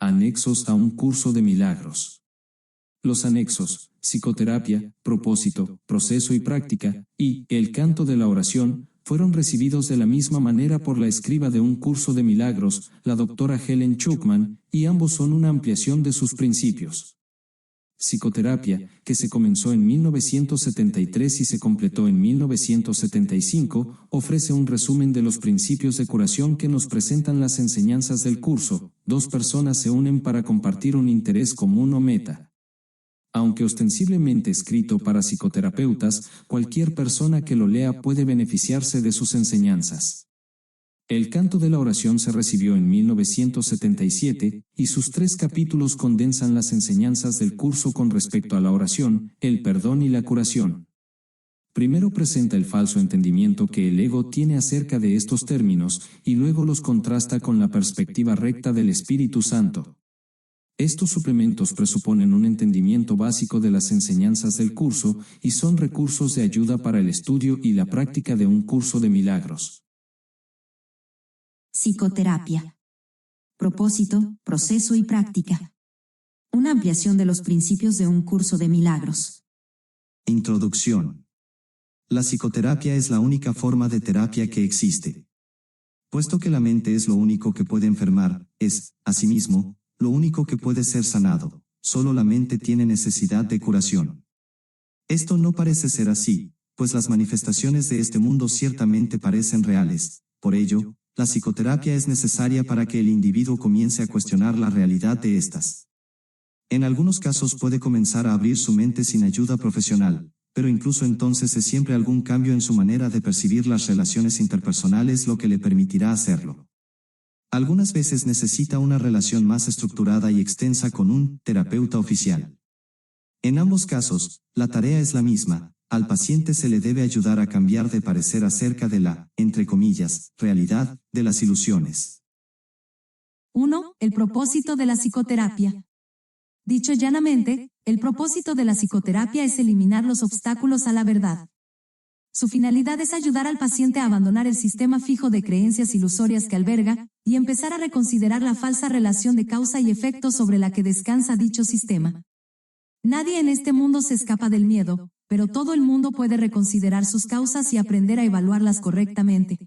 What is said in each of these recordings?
Anexos a un curso de milagros. Los anexos, psicoterapia, propósito, proceso y práctica, y el canto de la oración, fueron recibidos de la misma manera por la escriba de un curso de milagros, la doctora Helen Schucman, y ambos son una ampliación de sus principios. Psicoterapia, que se comenzó en 1973 y se completó en 1975, ofrece un resumen de los principios de curación que nos presentan las enseñanzas del curso. Dos personas se unen para compartir un interés común o meta. Aunque ostensiblemente escrito para psicoterapeutas, cualquier persona que lo lea puede beneficiarse de sus enseñanzas. El canto de la oración se recibió en 1977, y sus 3 capítulos condensan las enseñanzas del curso con respecto a la oración, el perdón y la curación. Primero presenta el falso entendimiento que el ego tiene acerca de estos términos, y luego los contrasta con la perspectiva recta del Espíritu Santo. Estos suplementos presuponen un entendimiento básico de las enseñanzas del curso, y son recursos de ayuda para el estudio y la práctica de un curso de milagros. Psicoterapia. Propósito, proceso y práctica. Una ampliación de los principios de un curso de milagros. Introducción. La psicoterapia es la única forma de terapia que existe. Puesto que la mente es lo único que puede enfermar, es, asimismo, lo único que puede ser sanado. Solo la mente tiene necesidad de curación. Esto no parece ser así, pues las manifestaciones de este mundo ciertamente parecen reales. Por ello, la psicoterapia es necesaria para que el individuo comience a cuestionar la realidad de estas. En algunos casos puede comenzar a abrir su mente sin ayuda profesional, pero incluso entonces es siempre algún cambio en su manera de percibir las relaciones interpersonales lo que le permitirá hacerlo. Algunas veces necesita una relación más estructurada y extensa con un terapeuta oficial. En ambos casos, la tarea es la misma. Al paciente se le debe ayudar a cambiar de parecer acerca de la, entre comillas, realidad de las ilusiones. 1. El propósito de la psicoterapia. Dicho llanamente, el propósito de la psicoterapia es eliminar los obstáculos a la verdad. Su finalidad es ayudar al paciente a abandonar el sistema fijo de creencias ilusorias que alberga, y empezar a reconsiderar la falsa relación de causa y efecto sobre la que descansa dicho sistema. Nadie en este mundo se escapa del miedo, pero todo el mundo puede reconsiderar sus causas y aprender a evaluarlas correctamente.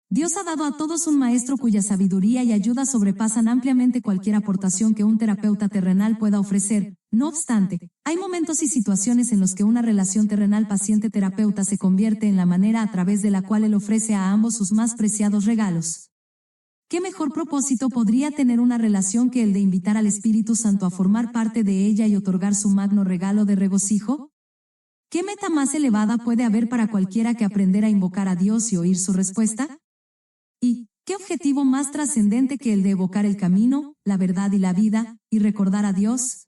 Dios ha dado a todos un maestro cuya sabiduría y ayuda sobrepasan ampliamente cualquier aportación que un terapeuta terrenal pueda ofrecer. No obstante, hay momentos y situaciones en los que una relación terrenal paciente-terapeuta se convierte en la manera a través de la cual él ofrece a ambos sus más preciados regalos. ¿Qué mejor propósito podría tener una relación que el de invitar al Espíritu Santo a formar parte de ella y otorgar su magno regalo de regocijo? ¿Qué meta más elevada puede haber para cualquiera que aprender a invocar a Dios y oír su respuesta? ¿Y qué objetivo más trascendente que el de evocar el camino, la verdad y la vida, y recordar a Dios?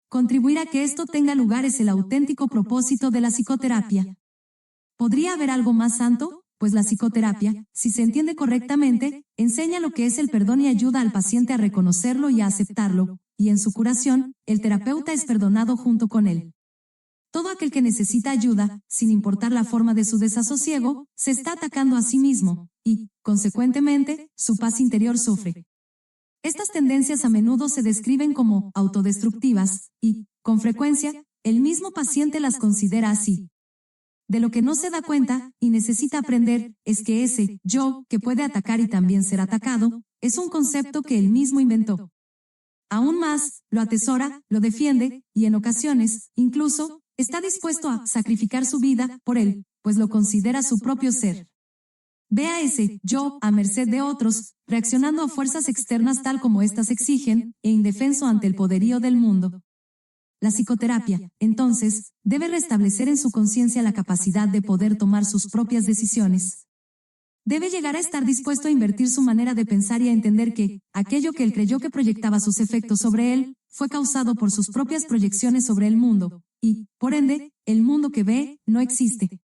Contribuir a que esto tenga lugar es el auténtico propósito de la psicoterapia. ¿Podría haber algo más santo? Pues la psicoterapia, si se entiende correctamente, enseña lo que es el perdón y ayuda al paciente a reconocerlo y a aceptarlo, y en su curación, el terapeuta es perdonado junto con él. Todo aquel que necesita ayuda, sin importar la forma de su desasosiego, se está atacando a sí mismo, y, consecuentemente, su paz interior sufre. Estas tendencias a menudo se describen como autodestructivas, y, con frecuencia, el mismo paciente las considera así. De lo que no se da cuenta, y necesita aprender, es que ese yo, que puede atacar y también ser atacado, es un concepto que él mismo inventó. Aún más, lo atesora, lo defiende, y en ocasiones, incluso, está dispuesto a sacrificar su vida por él, pues lo considera su propio ser. Ve a ese yo, a merced de otros, reaccionando a fuerzas externas tal como éstas exigen, e indefenso ante el poderío del mundo. La psicoterapia, entonces, debe restablecer en su conciencia la capacidad de poder tomar sus propias decisiones. Debe llegar a estar dispuesto a invertir su manera de pensar y a entender que, aquello que él creyó que proyectaba sus efectos sobre él, fue causado por sus propias proyecciones sobre el mundo, y, por ende, el mundo que ve, no existe.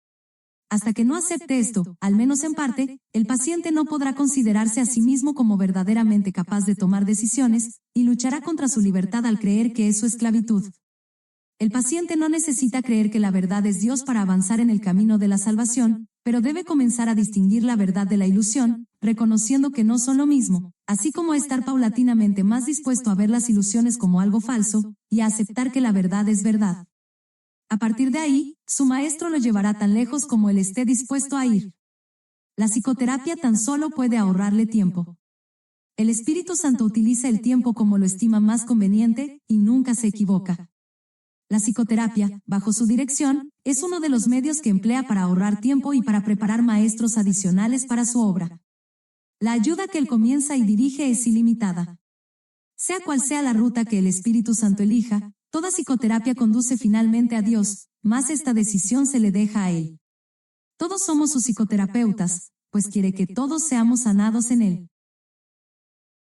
Hasta que no acepte esto, al menos en parte, el paciente no podrá considerarse a sí mismo como verdaderamente capaz de tomar decisiones, y luchará contra su libertad al creer que es su esclavitud. El paciente no necesita creer que la verdad es Dios para avanzar en el camino de la salvación, pero debe comenzar a distinguir la verdad de la ilusión, reconociendo que no son lo mismo, así como estar paulatinamente más dispuesto a ver las ilusiones como algo falso, y a aceptar que la verdad es verdad. A partir de ahí, su maestro lo llevará tan lejos como él esté dispuesto a ir. La psicoterapia tan solo puede ahorrarle tiempo. El Espíritu Santo utiliza el tiempo como lo estima más conveniente, y nunca se equivoca. La psicoterapia, bajo su dirección, es uno de los medios que emplea para ahorrar tiempo y para preparar maestros adicionales para su obra. La ayuda que él comienza y dirige es ilimitada. Sea cual sea la ruta que el Espíritu Santo elija, toda psicoterapia conduce finalmente a Dios, mas esta decisión se le deja a él. Todos somos sus psicoterapeutas, pues quiere que todos seamos sanados en él.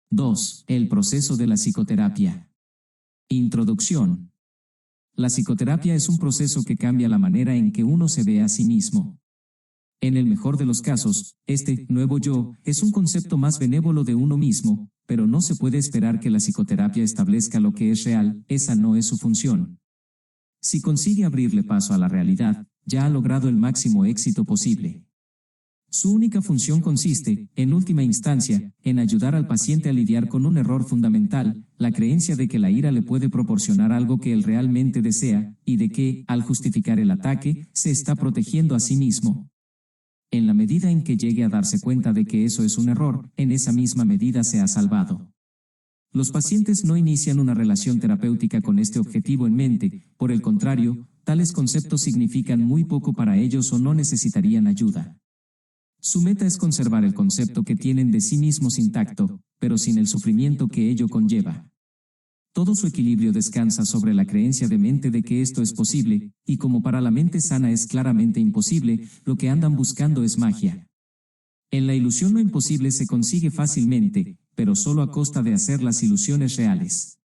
2. El proceso de la psicoterapia. Introducción. La psicoterapia es un proceso que cambia la manera en que uno se ve a sí mismo. En el mejor de los casos, este nuevo yo es un concepto más benévolo de uno mismo, pero no se puede esperar que la psicoterapia establezca lo que es real, esa no es su función. Si consigue abrirle paso a la realidad, ya ha logrado el máximo éxito posible. Su única función consiste, en última instancia, en ayudar al paciente a lidiar con un error fundamental, la creencia de que la ira le puede proporcionar algo que él realmente desea, y de que, al justificar el ataque, se está protegiendo a sí mismo. En la medida en que llegue a darse cuenta de que eso es un error, en esa misma medida se ha salvado. Los pacientes no inician una relación terapéutica con este objetivo en mente, por el contrario, tales conceptos significan muy poco para ellos o no necesitarían ayuda. Su meta es conservar el concepto que tienen de sí mismos intacto, pero sin el sufrimiento que ello conlleva. Todo su equilibrio descansa sobre la creencia de mente de que esto es posible, y como para la mente sana es claramente imposible, lo que andan buscando es magia. En la ilusión lo imposible se consigue fácilmente, pero solo a costa de hacer las ilusiones reales.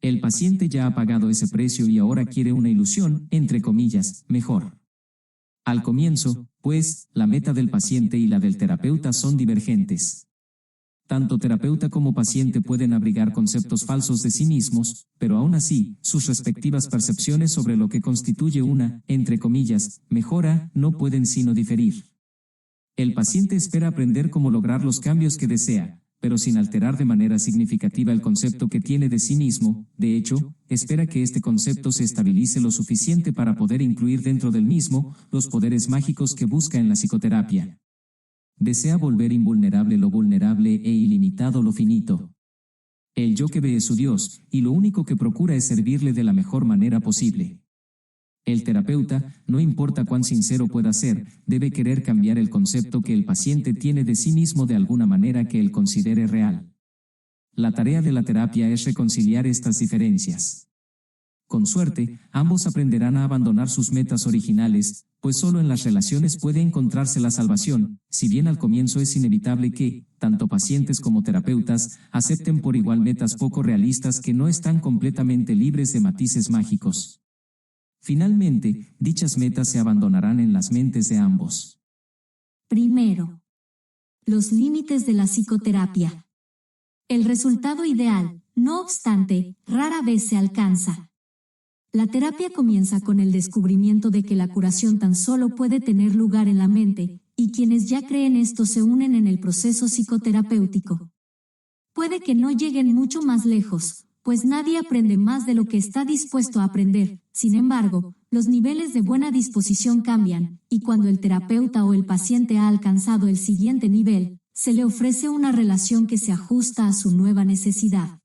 El paciente ya ha pagado ese precio y ahora quiere una ilusión, entre comillas, mejor. Al comienzo, pues, la meta del paciente y la del terapeuta son divergentes. Tanto terapeuta como paciente pueden abrigar conceptos falsos de sí mismos, pero aún así, sus respectivas percepciones sobre lo que constituye una, entre comillas, mejora, no pueden sino diferir. El paciente espera aprender cómo lograr los cambios que desea, pero sin alterar de manera significativa el concepto que tiene de sí mismo. De hecho, espera que este concepto se estabilice lo suficiente para poder incluir dentro del mismo los poderes mágicos que busca en la psicoterapia. Desea volver invulnerable lo vulnerable e ilimitado lo finito. El yo que ve es su Dios, y lo único que procura es servirle de la mejor manera posible. El terapeuta, no importa cuán sincero pueda ser, debe querer cambiar el concepto que el paciente tiene de sí mismo de alguna manera que él considere real. La tarea de la terapia es reconciliar estas diferencias. Con suerte, ambos aprenderán a abandonar sus metas originales, pues solo en las relaciones puede encontrarse la salvación, si bien al comienzo es inevitable que, tanto pacientes como terapeutas, acepten por igual metas poco realistas que no están completamente libres de matices mágicos. Finalmente, dichas metas se abandonarán en las mentes de ambos. Primero, los límites de la psicoterapia. El resultado ideal, no obstante, rara vez se alcanza. La terapia comienza con el descubrimiento de que la curación tan solo puede tener lugar en la mente, y quienes ya creen esto se unen en el proceso psicoterapéutico. Puede que no lleguen mucho más lejos, pues nadie aprende más de lo que está dispuesto a aprender. Sin embargo, los niveles de buena disposición cambian, y cuando el terapeuta o el paciente ha alcanzado el siguiente nivel, se le ofrece una relación que se ajusta a su nueva necesidad.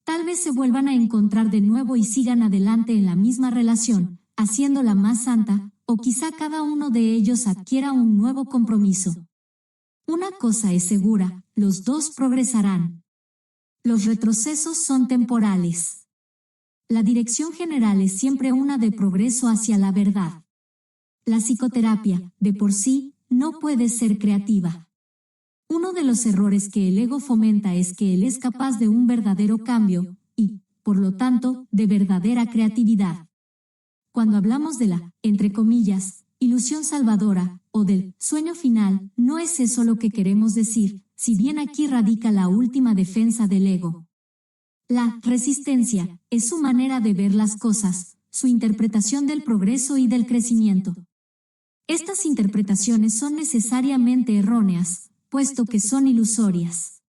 Tal vez se vuelvan a encontrar de nuevo y sigan adelante en la misma relación, haciéndola más santa, o quizá cada uno de ellos adquiera un nuevo compromiso. Una cosa es segura, los dos progresarán. Los retrocesos son temporales. La dirección general es siempre una de progreso hacia la verdad. La psicoterapia, de por sí, no puede ser creativa. Uno de los errores que el ego fomenta es que él es capaz de un verdadero cambio y, por lo tanto, de verdadera creatividad. Cuando hablamos de la, entre comillas, ilusión salvadora, o del sueño final, no es eso lo que queremos decir, si bien aquí radica la última defensa del ego. La resistencia es su manera de ver las cosas, su interpretación del progreso y del crecimiento. Estas interpretaciones son necesariamente erróneas, puesto que son ilusorias.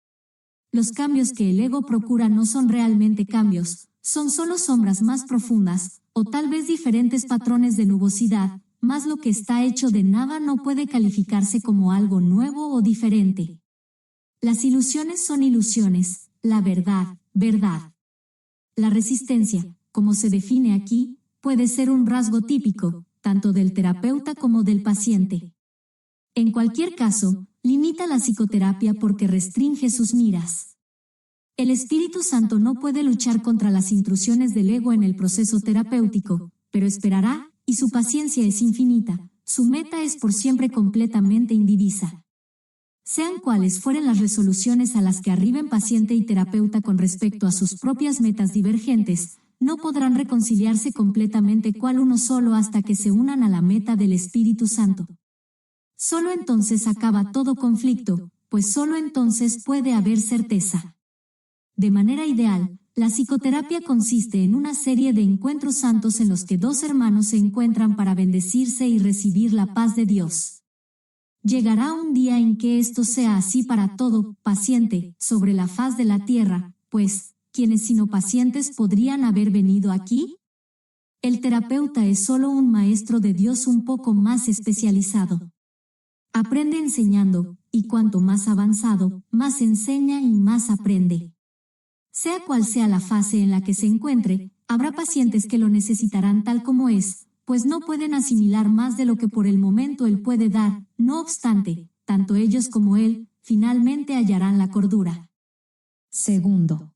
Los cambios que el ego procura no son realmente cambios, son solo sombras más profundas, o tal vez diferentes patrones de nubosidad, mas lo que está hecho de nada no puede calificarse como algo nuevo o diferente. Las ilusiones son ilusiones, la verdad, verdad. La resistencia, como se define aquí, puede ser un rasgo típico, tanto del terapeuta como del paciente. En cualquier caso, limita la psicoterapia porque restringe sus miras. El Espíritu Santo no puede luchar contra las intrusiones del ego en el proceso terapéutico, pero esperará, y su paciencia es infinita, su meta es por siempre completamente indivisa. Sean cuales fueren las resoluciones a las que arriben paciente y terapeuta con respecto a sus propias metas divergentes, no podrán reconciliarse completamente cual uno solo hasta que se unan a la meta del Espíritu Santo. Solo entonces acaba todo conflicto, pues solo entonces puede haber certeza. De manera ideal, la psicoterapia consiste en una serie de encuentros santos en los que dos hermanos se encuentran para bendecirse y recibir la paz de Dios. Llegará un día en que esto sea así para todo paciente sobre la faz de la tierra, pues, ¿quiénes sino pacientes podrían haber venido aquí? El terapeuta es solo un maestro de Dios un poco más especializado. Aprende enseñando, y cuanto más avanzado, más enseña y más aprende. Sea cual sea la fase en la que se encuentre, habrá pacientes que lo necesitarán tal como es, pues no pueden asimilar más de lo que por el momento él puede dar, no obstante, tanto ellos como él, finalmente hallarán la cordura. Segundo,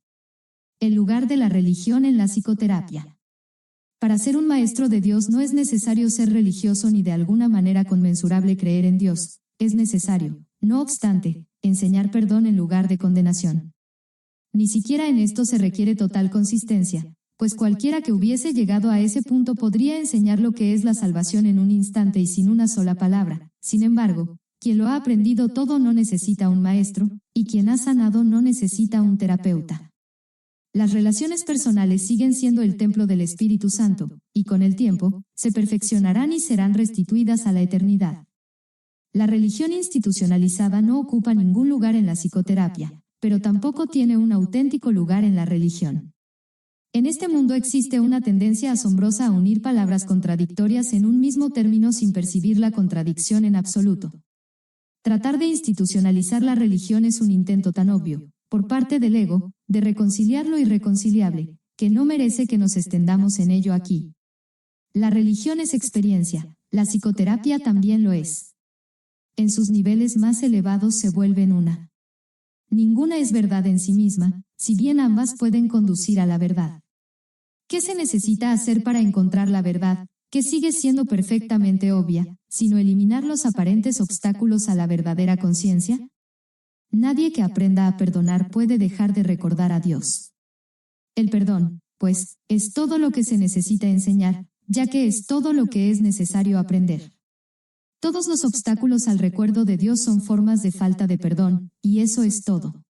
el lugar de la religión en la psicoterapia. Para ser un maestro de Dios no es necesario ser religioso ni de alguna manera conmensurable creer en Dios, es necesario, no obstante, enseñar perdón en lugar de condenación. Ni siquiera en esto se requiere total consistencia, pues cualquiera que hubiese llegado a ese punto podría enseñar lo que es la salvación en un instante y sin una sola palabra. Sin embargo, quien lo ha aprendido todo no necesita un maestro, y quien ha sanado no necesita un terapeuta. Las relaciones personales siguen siendo el templo del Espíritu Santo, y con el tiempo, se perfeccionarán y serán restituidas a la eternidad. La religión institucionalizada no ocupa ningún lugar en la psicoterapia, pero tampoco tiene un auténtico lugar en la religión. En este mundo existe una tendencia asombrosa a unir palabras contradictorias en un mismo término sin percibir la contradicción en absoluto. Tratar de institucionalizar la religión es un intento tan obvio, por parte del ego, de reconciliar lo irreconciliable, que no merece que nos extendamos en ello aquí. La religión es experiencia, la psicoterapia también lo es. En sus niveles más elevados se vuelven una. Ninguna es verdad en sí misma, si bien ambas pueden conducir a la verdad. ¿Qué se necesita hacer para encontrar la verdad, que sigue siendo perfectamente obvia, sino eliminar los aparentes obstáculos a la verdadera conciencia? Nadie que aprenda a perdonar puede dejar de recordar a Dios. El perdón, pues, es todo lo que se necesita enseñar, ya que es todo lo que es necesario aprender. Todos los obstáculos al recuerdo de Dios son formas de falta de perdón, y eso es todo.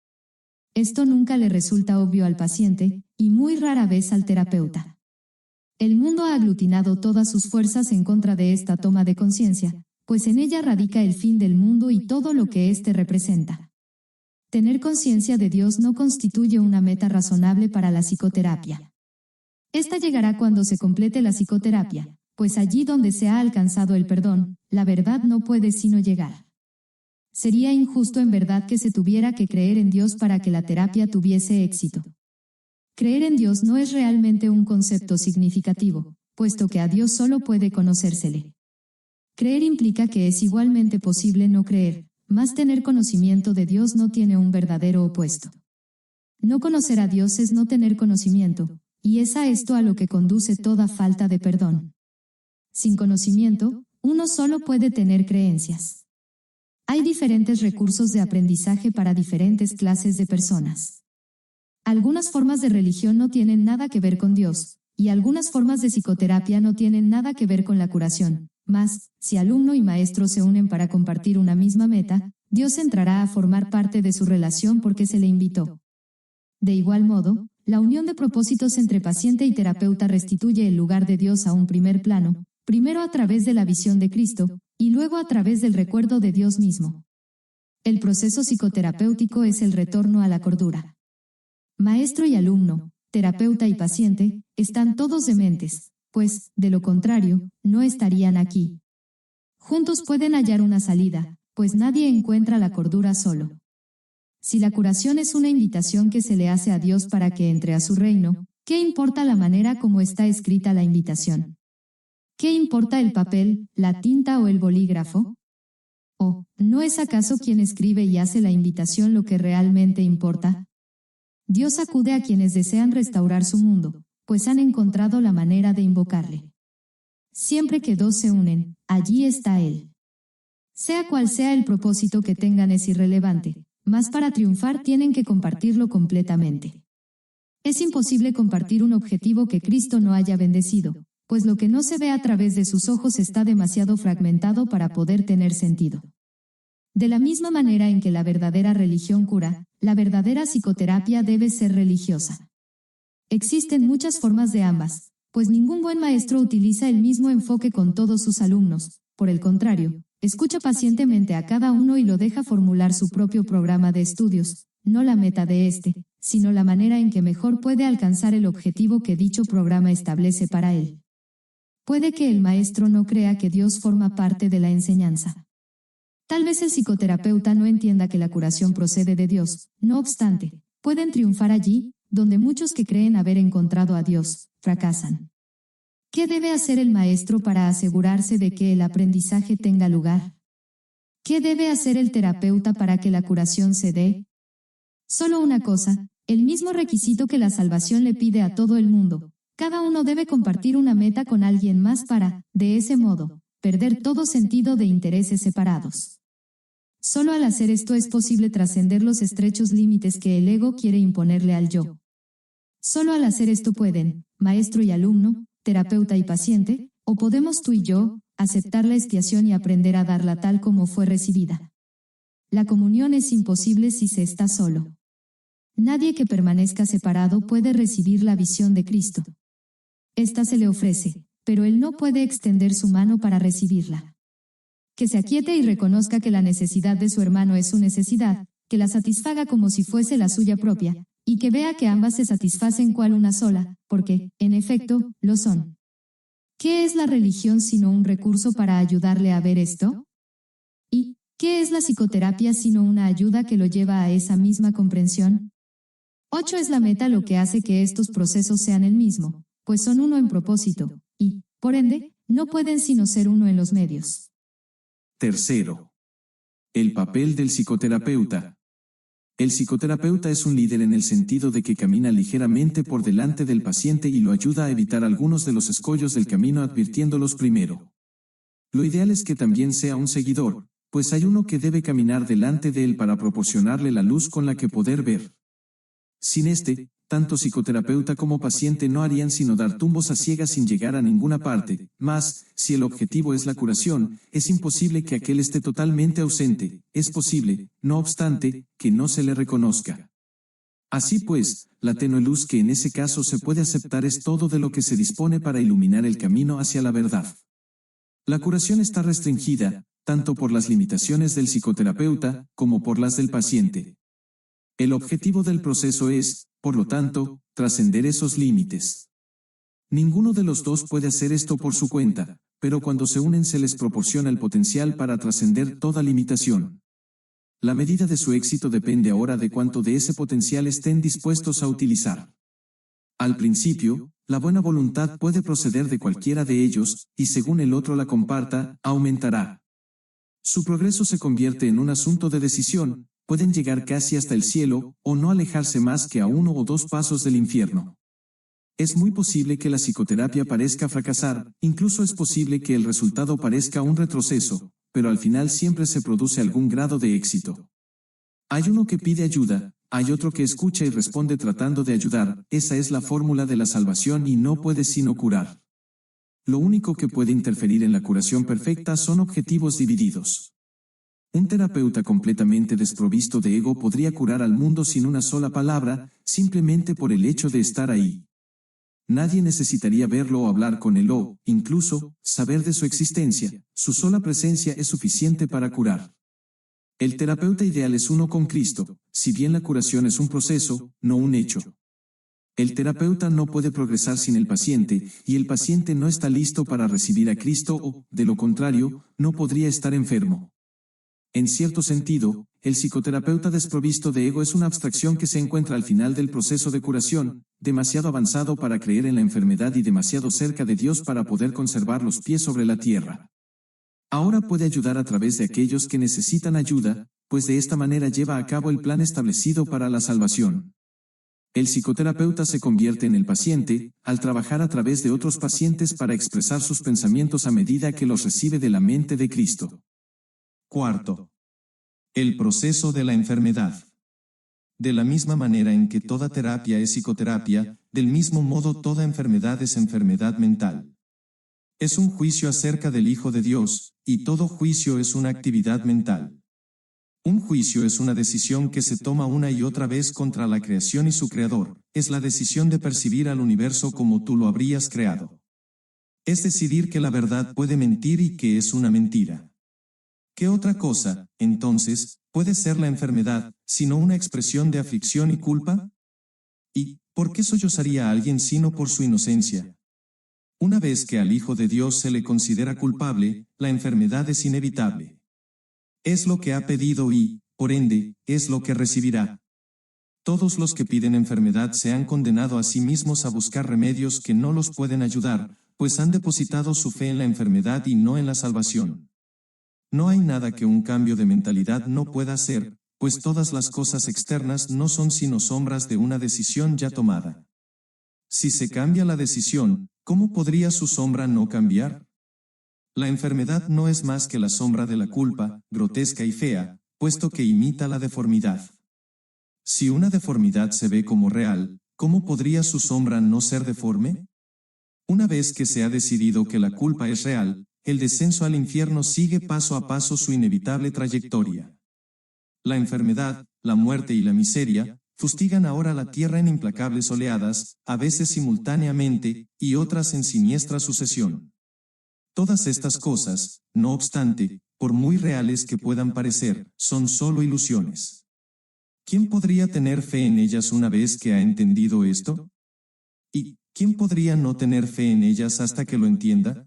Esto nunca le resulta obvio al paciente, y muy rara vez al terapeuta. El mundo ha aglutinado todas sus fuerzas en contra de esta toma de conciencia, pues en ella radica el fin del mundo y todo lo que éste representa. Tener conciencia de Dios no constituye una meta razonable para la psicoterapia. Esta llegará cuando se complete la psicoterapia, pues allí donde se ha alcanzado el perdón, la verdad no puede sino llegar. Sería injusto en verdad que se tuviera que creer en Dios para que la terapia tuviese éxito. Creer en Dios no es realmente un concepto significativo, puesto que a Dios solo puede conocérsele. Creer implica que es igualmente posible no creer, mas tener conocimiento de Dios no tiene un verdadero opuesto. No conocer a Dios es no tener conocimiento, y es a esto a lo que conduce toda falta de perdón. Sin conocimiento, uno solo puede tener creencias. Hay diferentes recursos de aprendizaje para diferentes clases de personas. Algunas formas de religión no tienen nada que ver con Dios, y algunas formas de psicoterapia no tienen nada que ver con la curación. Mas, si alumno y maestro se unen para compartir una misma meta, Dios entrará a formar parte de su relación porque se le invitó. De igual modo, la unión de propósitos entre paciente y terapeuta restituye el lugar de Dios a un primer plano, primero a través de la visión de Cristo, y luego a través del recuerdo de Dios mismo. El proceso psicoterapéutico es el retorno a la cordura. Maestro y alumno, terapeuta y paciente, están todos dementes, pues, de lo contrario, no estarían aquí. Juntos pueden hallar una salida, pues nadie encuentra la cordura solo. Si la curación es una invitación que se le hace a Dios para que entre a su reino, ¿qué importa la manera como está escrita la invitación? ¿Qué importa el papel, la tinta o el bolígrafo? ¿O no es acaso quien escribe y hace la invitación lo que realmente importa? Dios acude a quienes desean restaurar su mundo, pues han encontrado la manera de invocarle. Siempre que dos se unen, allí está Él. Sea cual sea el propósito que tengan es irrelevante, mas para triunfar tienen que compartirlo completamente. Es imposible compartir un objetivo que Cristo no haya bendecido, pues lo que no se ve a través de sus ojos está demasiado fragmentado para poder tener sentido. De la misma manera en que la verdadera religión cura, la verdadera psicoterapia debe ser religiosa. Existen muchas formas de ambas, pues ningún buen maestro utiliza el mismo enfoque con todos sus alumnos. Por el contrario, escucha pacientemente a cada uno y lo deja formular su propio programa de estudios, no la meta de este, sino la manera en que mejor puede alcanzar el objetivo que dicho programa establece para él. Puede que el maestro no crea que Dios forma parte de la enseñanza. Tal vez el psicoterapeuta no entienda que la curación procede de Dios, no obstante, pueden triunfar allí, donde muchos que creen haber encontrado a Dios, fracasan. ¿Qué debe hacer el maestro para asegurarse de que el aprendizaje tenga lugar? ¿Qué debe hacer el terapeuta para que la curación se dé? Solo una cosa, el mismo requisito que la salvación le pide a todo el mundo. Cada uno debe compartir una meta con alguien más para, de ese modo, perder todo sentido de intereses separados. Solo al hacer esto es posible trascender los estrechos límites que el ego quiere imponerle al yo. Solo al hacer esto pueden, maestro y alumno, terapeuta y paciente, o podemos tú y yo, aceptar la expiación y aprender a darla tal como fue recibida. La comunión es imposible si se está solo. Nadie que permanezca separado puede recibir la visión de Cristo. Esta se le ofrece, pero él no puede extender su mano para recibirla. Que se aquiete y reconozca que la necesidad de su hermano es su necesidad, que la satisfaga como si fuese la suya propia, y que vea que ambas se satisfacen cual una sola, porque, en efecto, lo son. ¿Qué es la religión sino un recurso para ayudarle a ver esto? ¿Y qué es la psicoterapia sino una ayuda que lo lleva a esa misma comprensión? 8 es la meta lo que hace que estos procesos sean el mismo, pues son uno en propósito, y, por ende, no pueden sino ser uno en los medios. Tercero. El papel del psicoterapeuta. El psicoterapeuta es un líder en el sentido de que camina ligeramente por delante del paciente y lo ayuda a evitar algunos de los escollos del camino advirtiéndolos primero. Lo ideal es que también sea un seguidor, pues hay uno que debe caminar delante de él para proporcionarle la luz con la que poder ver. Sin este, tanto psicoterapeuta como paciente no harían sino dar tumbos a ciegas sin llegar a ninguna parte, mas, si el objetivo es la curación, es imposible que aquel esté totalmente ausente, es posible, no obstante, que no se le reconozca. Así pues, la tenue luz que en ese caso se puede aceptar es todo de lo que se dispone para iluminar el camino hacia la verdad. La curación está restringida, tanto por las limitaciones del psicoterapeuta, como por las del paciente. El objetivo del proceso es, por lo tanto, trascender esos límites. Ninguno de los dos puede hacer esto por su cuenta, pero cuando se unen se les proporciona el potencial para trascender toda limitación. La medida de su éxito depende ahora de cuánto de ese potencial estén dispuestos a utilizar. Al principio, la buena voluntad puede proceder de cualquiera de ellos, y según el otro la comparta, aumentará. Su progreso se convierte en un asunto de decisión. Pueden llegar casi hasta el cielo, o no alejarse más que a 1 o 2 pasos del infierno. Es muy posible que la psicoterapia parezca fracasar, incluso es posible que el resultado parezca un retroceso, pero al final siempre se produce algún grado de éxito. Hay uno que pide ayuda, hay otro que escucha y responde tratando de ayudar, esa es la fórmula de la salvación y no puede sino curar. Lo único que puede interferir en la curación perfecta son objetivos divididos. Un terapeuta completamente desprovisto de ego podría curar al mundo sin una sola palabra, simplemente por el hecho de estar ahí. Nadie necesitaría verlo o hablar con él o, incluso, saber de su existencia, su sola presencia es suficiente para curar. El terapeuta ideal es uno con Cristo, si bien la curación es un proceso, no un hecho. El terapeuta no puede progresar sin el paciente, y el paciente no está listo para recibir a Cristo o, de lo contrario, no podría estar enfermo. En cierto sentido, el psicoterapeuta desprovisto de ego es una abstracción que se encuentra al final del proceso de curación, demasiado avanzado para creer en la enfermedad y demasiado cerca de Dios para poder conservar los pies sobre la tierra. Ahora puede ayudar a través de aquellos que necesitan ayuda, pues de esta manera lleva a cabo el plan establecido para la salvación. El psicoterapeuta se convierte en el paciente, al trabajar a través de otros pacientes para expresar sus pensamientos a medida que los recibe de la mente de Cristo. Cuarto. El proceso de la enfermedad. De la misma manera en que toda terapia es psicoterapia, del mismo modo toda enfermedad es enfermedad mental. Es un juicio acerca del Hijo de Dios, y todo juicio es una actividad mental. Un juicio es una decisión que se toma una y otra vez contra la creación y su creador, es la decisión de percibir al universo como tú lo habrías creado. Es decidir que la verdad puede mentir y que es una mentira. ¿Qué otra cosa, entonces, puede ser la enfermedad, sino una expresión de aflicción y culpa? ¿Y por qué sollozaría a alguien sino por su inocencia? Una vez que al Hijo de Dios se le considera culpable, la enfermedad es inevitable. Es lo que ha pedido y, por ende, es lo que recibirá. Todos los que piden enfermedad se han condenado a sí mismos a buscar remedios que no los pueden ayudar, pues han depositado su fe en la enfermedad y no en la salvación. No hay nada que un cambio de mentalidad no pueda hacer, pues todas las cosas externas no son sino sombras de una decisión ya tomada. Si se cambia la decisión, ¿cómo podría su sombra no cambiar? La enfermedad no es más que la sombra de la culpa, grotesca y fea, puesto que imita la deformidad. Si una deformidad se ve como real, ¿cómo podría su sombra no ser deforme? Una vez que se ha decidido que la culpa es real, el descenso al infierno sigue paso a paso su inevitable trayectoria. La enfermedad, la muerte y la miseria fustigan ahora la tierra en implacables oleadas, a veces simultáneamente, y otras en siniestra sucesión. Todas estas cosas, no obstante, por muy reales que puedan parecer, son solo ilusiones. ¿Quién podría tener fe en ellas una vez que ha entendido esto? ¿Y quién podría no tener fe en ellas hasta que lo entienda?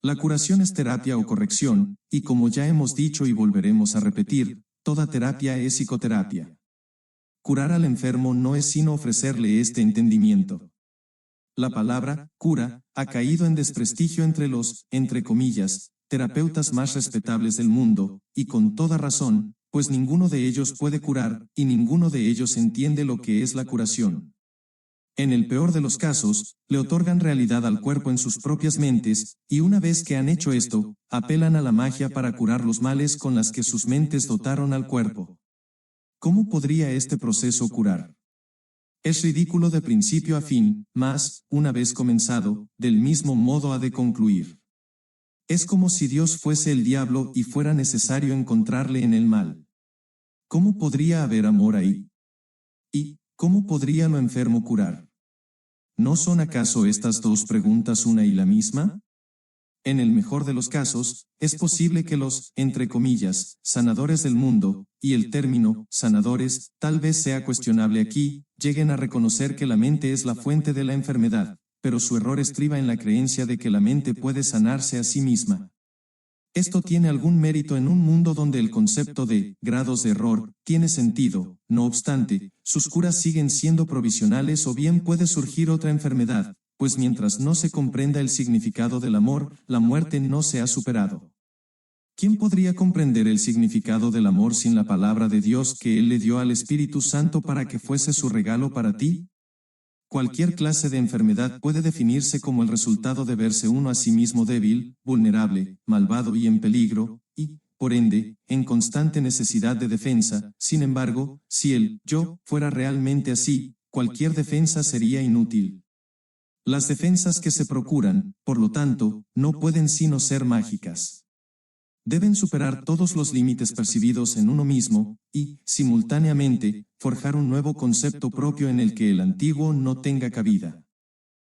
La curación es terapia o corrección, y como ya hemos dicho y volveremos a repetir, toda terapia es psicoterapia. Curar al enfermo no es sino ofrecerle este entendimiento. La palabra, cura, ha caído en desprestigio entre los, entre comillas, terapeutas más respetables del mundo, y con toda razón, pues ninguno de ellos puede curar, y ninguno de ellos entiende lo que es la curación. En el peor de los casos, le otorgan realidad al cuerpo en sus propias mentes, y una vez que han hecho esto, apelan a la magia para curar los males con las que sus mentes dotaron al cuerpo. ¿Cómo podría este proceso curar? Es ridículo de principio a fin, mas, una vez comenzado, del mismo modo ha de concluir. Es como si Dios fuese el diablo y fuera necesario encontrarle en el mal. ¿Cómo podría haber amor ahí? ¿Y cómo podría lo enfermo curar? ¿No son acaso estas dos preguntas una y la misma? En el mejor de los casos, es posible que los, entre comillas, sanadores del mundo, y el término, sanadores, tal vez sea cuestionable aquí, lleguen a reconocer que la mente es la fuente de la enfermedad, pero su error estriba en la creencia de que la mente puede sanarse a sí misma. Esto tiene algún mérito en un mundo donde el concepto de grados de error tiene sentido, no obstante, sus curas siguen siendo provisionales o bien puede surgir otra enfermedad, pues mientras no se comprenda el significado del amor, la muerte no se ha superado. ¿Quién podría comprender el significado del amor sin la palabra de Dios que Él le dio al Espíritu Santo para que fuese su regalo para ti? Cualquier clase de enfermedad puede definirse como el resultado de verse uno a sí mismo débil, vulnerable, malvado y en peligro, y, por ende, en constante necesidad de defensa. Sin embargo, si el yo fuera realmente así, cualquier defensa sería inútil. Las defensas que se procuran, por lo tanto, no pueden sino ser mágicas. Deben superar todos los límites percibidos en uno mismo, y, simultáneamente, forjar un nuevo concepto propio en el que el antiguo no tenga cabida.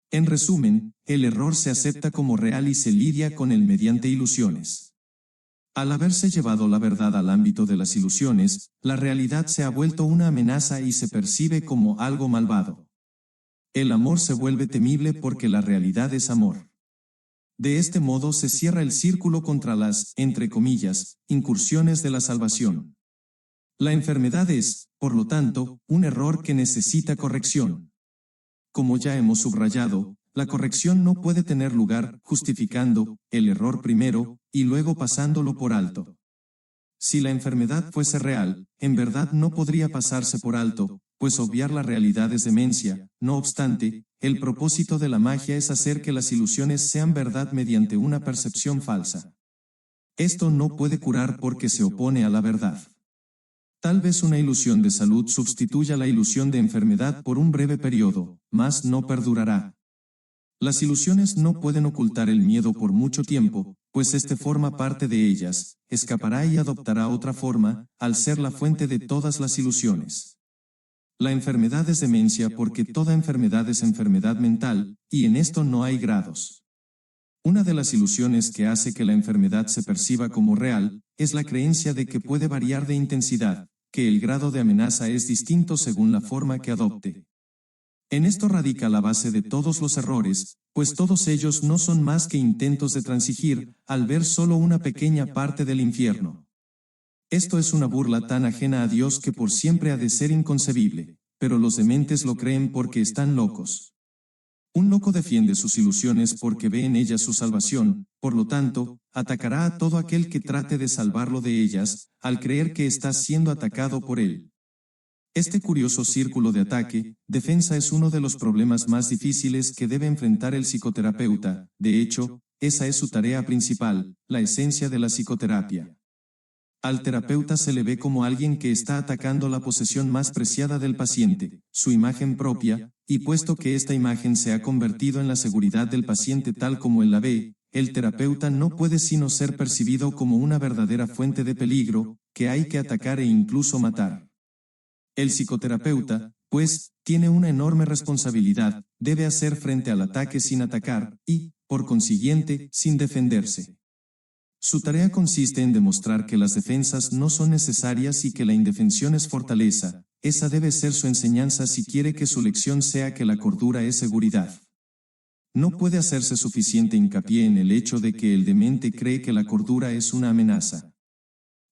En resumen, el error se acepta como real y se lidia con él mediante ilusiones. Al haberse llevado la verdad al ámbito de las ilusiones, la realidad se ha vuelto una amenaza y se percibe como algo malvado. El amor se vuelve temible porque la realidad es amor. De este modo se cierra el círculo contra las, entre comillas, incursiones de la salvación. La enfermedad es, por lo tanto, un error que necesita corrección. Como ya hemos subrayado, la corrección no puede tener lugar justificando el error primero y luego pasándolo por alto. Si la enfermedad fuese real, en verdad no podría pasarse por alto, pues obviar la realidad es demencia. No obstante, el propósito de la magia es hacer que las ilusiones sean verdad mediante una percepción falsa. Esto no puede curar porque se opone a la verdad. Tal vez una ilusión de salud sustituya la ilusión de enfermedad por un breve periodo, mas no perdurará. Las ilusiones no pueden ocultar el miedo por mucho tiempo, pues este forma parte de ellas, escapará y adoptará otra forma, al ser la fuente de todas las ilusiones. La enfermedad es demencia porque toda enfermedad es enfermedad mental, y en esto no hay grados. Una de las ilusiones que hace que la enfermedad se perciba como real, es la creencia de que puede variar de intensidad, que el grado de amenaza es distinto según la forma que adopte. En esto radica la base de todos los errores, pues todos ellos no son más que intentos de transigir, al ver solo una pequeña parte del infierno. Esto es una burla tan ajena a Dios que por siempre ha de ser inconcebible, pero los dementes lo creen porque están locos. Un loco defiende sus ilusiones porque ve en ellas su salvación, por lo tanto, atacará a todo aquel que trate de salvarlo de ellas, al creer que está siendo atacado por él. Este curioso círculo de ataque, defensa es uno de los problemas más difíciles que debe enfrentar el psicoterapeuta. De hecho, esa es su tarea principal, la esencia de la psicoterapia. Al terapeuta se le ve como alguien que está atacando la posesión más preciada del paciente, su imagen propia, y puesto que esta imagen se ha convertido en la seguridad del paciente tal como él la ve, el terapeuta no puede sino ser percibido como una verdadera fuente de peligro, que hay que atacar e incluso matar. El psicoterapeuta, pues, tiene una enorme responsabilidad, debe hacer frente al ataque sin atacar, y, por consiguiente, sin defenderse. Su tarea consiste en demostrar que las defensas no son necesarias y que la indefensión es fortaleza. Esa debe ser su enseñanza si quiere que su lección sea que la cordura es seguridad. No puede hacerse suficiente hincapié en el hecho de que el demente cree que la cordura es una amenaza.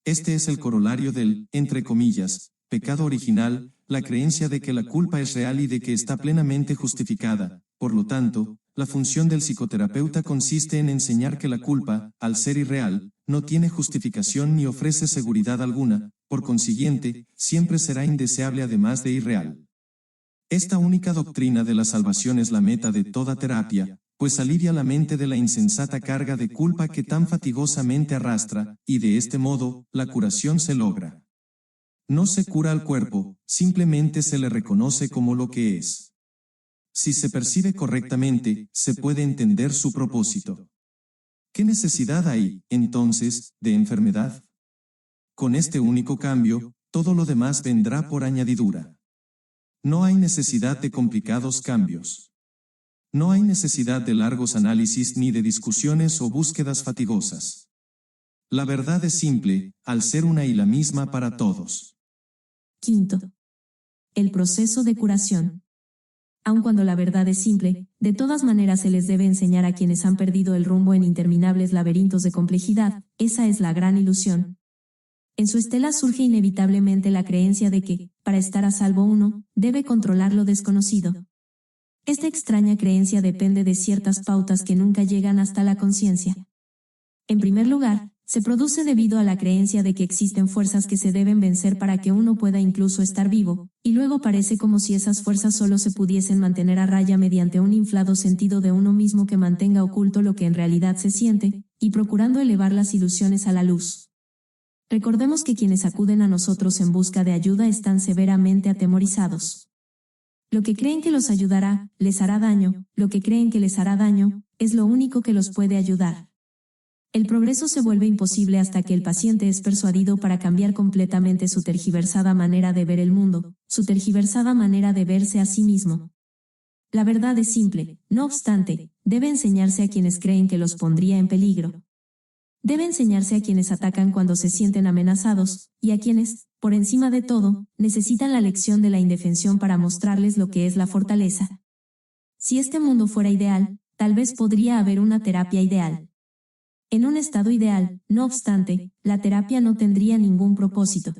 Este es el corolario del, entre comillas, pecado original, la creencia de que la culpa es real y de que está plenamente justificada. Por lo tanto, la función del psicoterapeuta consiste en enseñar que la culpa, al ser irreal, no tiene justificación ni ofrece seguridad alguna, por consiguiente, siempre será indeseable además de irreal. Esta única doctrina de la salvación es la meta de toda terapia, pues alivia la mente de la insensata carga de culpa que tan fatigosamente arrastra, y de este modo, la curación se logra. No se cura al cuerpo, simplemente se le reconoce como lo que es. Si se percibe correctamente, se puede entender su propósito. ¿Qué necesidad hay, entonces, de enfermedad? Con este único cambio, todo lo demás vendrá por añadidura. No hay necesidad de complicados cambios. No hay necesidad de largos análisis ni de discusiones o búsquedas fatigosas. La verdad es simple, al ser una y la misma para todos. Quinto. El proceso de curación. Aun cuando la verdad es simple, de todas maneras se les debe enseñar a quienes han perdido el rumbo en interminables laberintos de complejidad. Esa es la gran ilusión. En su estela surge inevitablemente la creencia de que, para estar a salvo uno, debe controlar lo desconocido. Esta extraña creencia depende de ciertas pautas que nunca llegan hasta la conciencia. En primer lugar, se produce debido a la creencia de que existen fuerzas que se deben vencer para que uno pueda incluso estar vivo, y luego parece como si esas fuerzas solo se pudiesen mantener a raya mediante un inflado sentido de uno mismo que mantenga oculto lo que en realidad se siente, y procurando elevar las ilusiones a la luz. Recordemos que quienes acuden a nosotros en busca de ayuda están severamente atemorizados. Lo que creen que los ayudará, les hará daño, lo que creen que les hará daño, es lo único que los puede ayudar. El progreso se vuelve imposible hasta que el paciente es persuadido para cambiar completamente su tergiversada manera de ver el mundo, su tergiversada manera de verse a sí mismo. La verdad es simple, no obstante, debe enseñarse a quienes creen que los pondría en peligro. Debe enseñarse a quienes atacan cuando se sienten amenazados, y a quienes, por encima de todo, necesitan la lección de la indefensión para mostrarles lo que es la fortaleza. Si este mundo fuera ideal, tal vez podría haber una terapia ideal. En un estado ideal, no obstante, la terapia no tendría ningún propósito.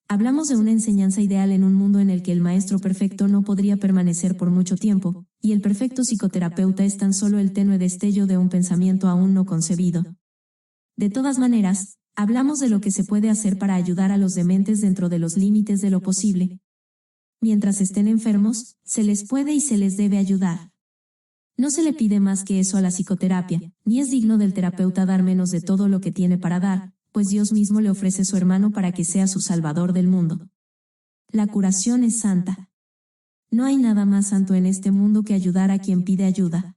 Hablamos de una enseñanza ideal en un mundo en el que el maestro perfecto no podría permanecer por mucho tiempo, y el perfecto psicoterapeuta es tan solo el tenue destello de un pensamiento aún no concebido. De todas maneras, hablamos de lo que se puede hacer para ayudar a los dementes dentro de los límites de lo posible. Mientras estén enfermos, se les puede y se les debe ayudar. No se le pide más que eso a la psicoterapia, ni es digno del terapeuta dar menos de todo lo que tiene para dar, pues Dios mismo le ofrece su hermano para que sea su salvador del mundo. La curación es santa. No hay nada más santo en este mundo que ayudar a quien pide ayuda.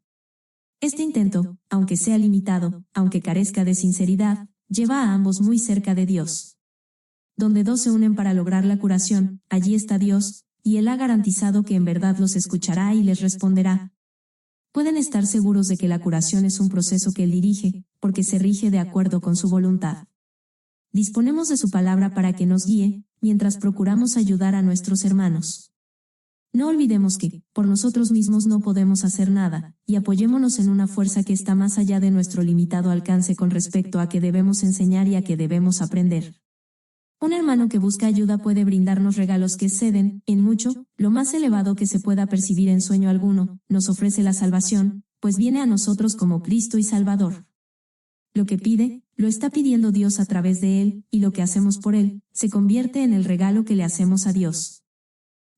Este intento, aunque sea limitado, aunque carezca de sinceridad, lleva a ambos muy cerca de Dios. Donde dos se unen para lograr la curación, allí está Dios, y Él ha garantizado que en verdad los escuchará y les responderá. Pueden estar seguros de que la curación es un proceso que Él dirige, porque se rige de acuerdo con su voluntad. Disponemos de su palabra para que nos guíe, mientras procuramos ayudar a nuestros hermanos. No olvidemos que, por nosotros mismos no podemos hacer nada, y apoyémonos en una fuerza que está más allá de nuestro limitado alcance con respecto a que debemos enseñar y a que debemos aprender. Un hermano que busca ayuda puede brindarnos regalos que exceden, en mucho, lo más elevado que se pueda percibir en sueño alguno, nos ofrece la salvación, pues viene a nosotros como Cristo y Salvador. Lo que pide, lo está pidiendo Dios a través de Él, y lo que hacemos por Él, se convierte en el regalo que le hacemos a Dios.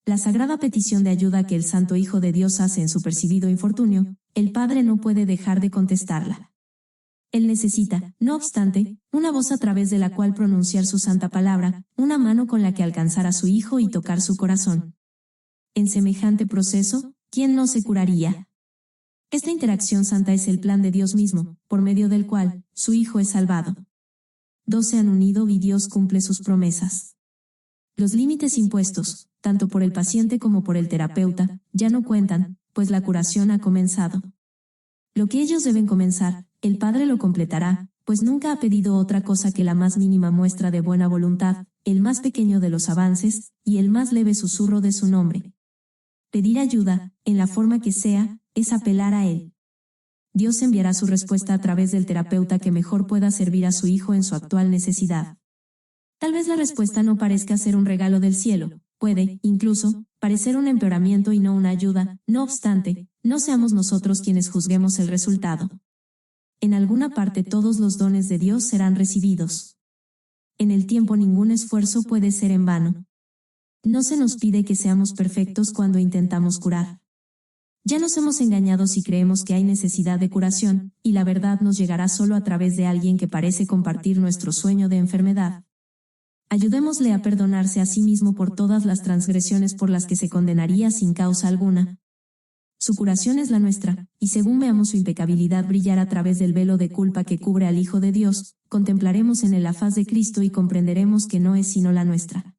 La sagrada petición de ayuda que el Santo Hijo de Dios hace en su percibido infortunio, el Padre no puede dejar de contestarla. Él necesita, no obstante, una voz a través de la cual pronunciar su santa palabra, una mano con la que alcanzar a su Hijo y tocar su corazón. En semejante proceso, ¿quién no se curaría? Esta interacción santa es el plan de Dios mismo, por medio del cual, su Hijo es salvado. Dos se han unido y Dios cumple sus promesas. Los límites impuestos, tanto por el paciente como por el terapeuta, ya no cuentan, pues la curación ha comenzado. Lo que ellos deben comenzar, el Padre lo completará, pues nunca ha pedido otra cosa que la más mínima muestra de buena voluntad, el más pequeño de los avances, y el más leve susurro de su nombre. Pedir ayuda, en la forma que sea, es apelar a Él. Dios enviará su respuesta a través del terapeuta que mejor pueda servir a su Hijo en su actual necesidad. Tal vez la respuesta no parezca ser un regalo del cielo, puede, incluso, parecer un empeoramiento y no una ayuda, no obstante, no seamos nosotros quienes juzguemos el resultado. En alguna parte todos los dones de Dios serán recibidos. En el tiempo ningún esfuerzo puede ser en vano. No se nos pide que seamos perfectos cuando intentamos curar. Ya nos hemos engañado si creemos que hay necesidad de curación, y la verdad nos llegará solo a través de alguien que parece compartir nuestro sueño de enfermedad. Ayudémosle a perdonarse a sí mismo por todas las transgresiones por las que se condenaría sin causa alguna. Su curación es la nuestra, y según veamos su impecabilidad brillar a través del velo de culpa que cubre al Hijo de Dios, contemplaremos en él la faz de Cristo y comprenderemos que no es sino la nuestra.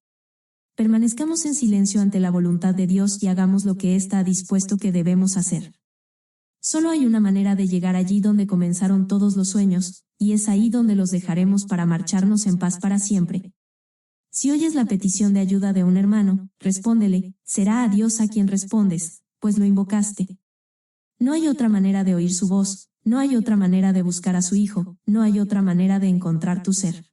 Permanezcamos en silencio ante la voluntad de Dios y hagamos lo que ésta ha dispuesto que debemos hacer. Solo hay una manera de llegar allí donde comenzaron todos los sueños, y es ahí donde los dejaremos para marcharnos en paz para siempre. Si oyes la petición de ayuda de un hermano, respóndele, será a Dios a quien respondes, pues lo invocaste. No hay otra manera de oír su voz, no hay otra manera de buscar a su Hijo, no hay otra manera de encontrar tu ser.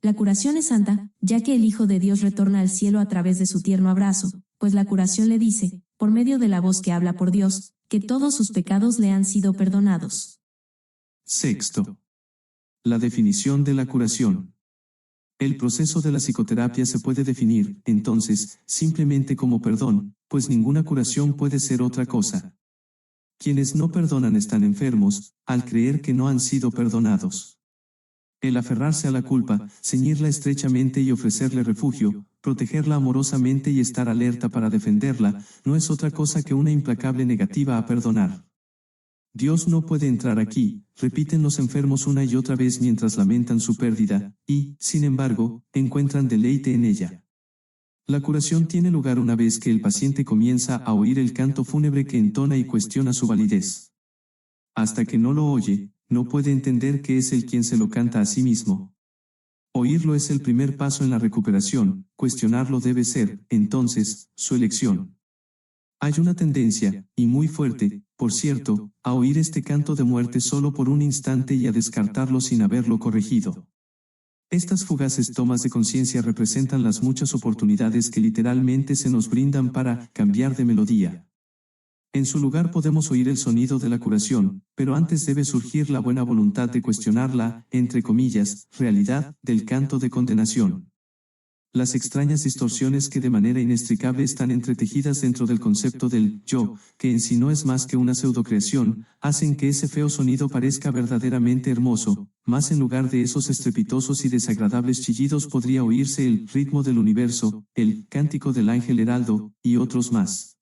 La curación es santa, ya que el Hijo de Dios retorna al cielo a través de su tierno abrazo, pues la curación le dice, por medio de la voz que habla por Dios, que todos sus pecados le han sido perdonados. Sexto. La definición de la curación. El proceso de la psicoterapia se puede definir, entonces, simplemente como perdón, pues ninguna curación puede ser otra cosa. Quienes no perdonan están enfermos, al creer que no han sido perdonados. El aferrarse a la culpa, ceñirla estrechamente y ofrecerle refugio, protegerla amorosamente y estar alerta para defenderla, no es otra cosa que una implacable negativa a perdonar. Dios no puede entrar aquí, repiten los enfermos una y otra vez mientras lamentan su pérdida, y, sin embargo, encuentran deleite en ella. La curación tiene lugar una vez que el paciente comienza a oír el canto fúnebre que entona y cuestiona su validez. Hasta que no lo oye, no puede entender que es él quien se lo canta a sí mismo. Oírlo es el primer paso en la recuperación, cuestionarlo debe ser, entonces, su elección. Hay una tendencia, y muy fuerte, por cierto, a oír este canto de muerte solo por un instante y a descartarlo sin haberlo corregido. Estas fugaces tomas de conciencia representan las muchas oportunidades que literalmente se nos brindan para cambiar de melodía. En su lugar podemos oír el sonido de la curación, pero antes debe surgir la buena voluntad de cuestionar la, entre comillas, realidad del canto de condenación. Las extrañas distorsiones que de manera inextricable están entretejidas dentro del concepto del yo, que en sí no es más que una pseudocreación, hacen que ese feo sonido parezca verdaderamente hermoso, más en lugar de esos estrepitosos y desagradables chillidos podría oírse el ritmo del universo, el cántico del ángel heraldo, y otros más.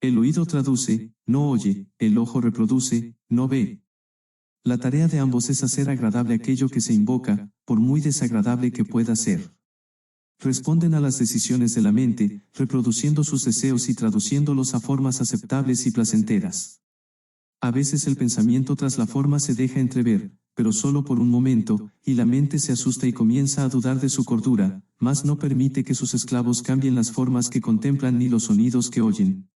El oído traduce, no oye, el ojo reproduce, no ve. La tarea de ambos es hacer agradable aquello que se invoca, por muy desagradable que pueda ser. Responden a las decisiones de la mente, reproduciendo sus deseos y traduciéndolos a formas aceptables y placenteras. A veces el pensamiento tras la forma se deja entrever, pero solo por un momento, y la mente se asusta y comienza a dudar de su cordura, mas no permite que sus esclavos cambien las formas que contemplan ni los sonidos que oyen.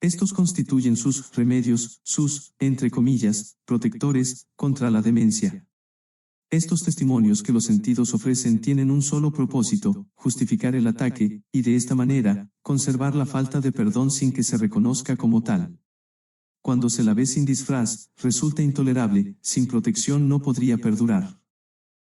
Estos constituyen sus remedios, sus, entre comillas, protectores, contra la demencia. Estos testimonios que los sentidos ofrecen tienen un solo propósito, justificar el ataque, y de esta manera, conservar la falta de perdón sin que se reconozca como tal. Cuando se la ve sin disfraz, resulta intolerable, sin protección no podría perdurar.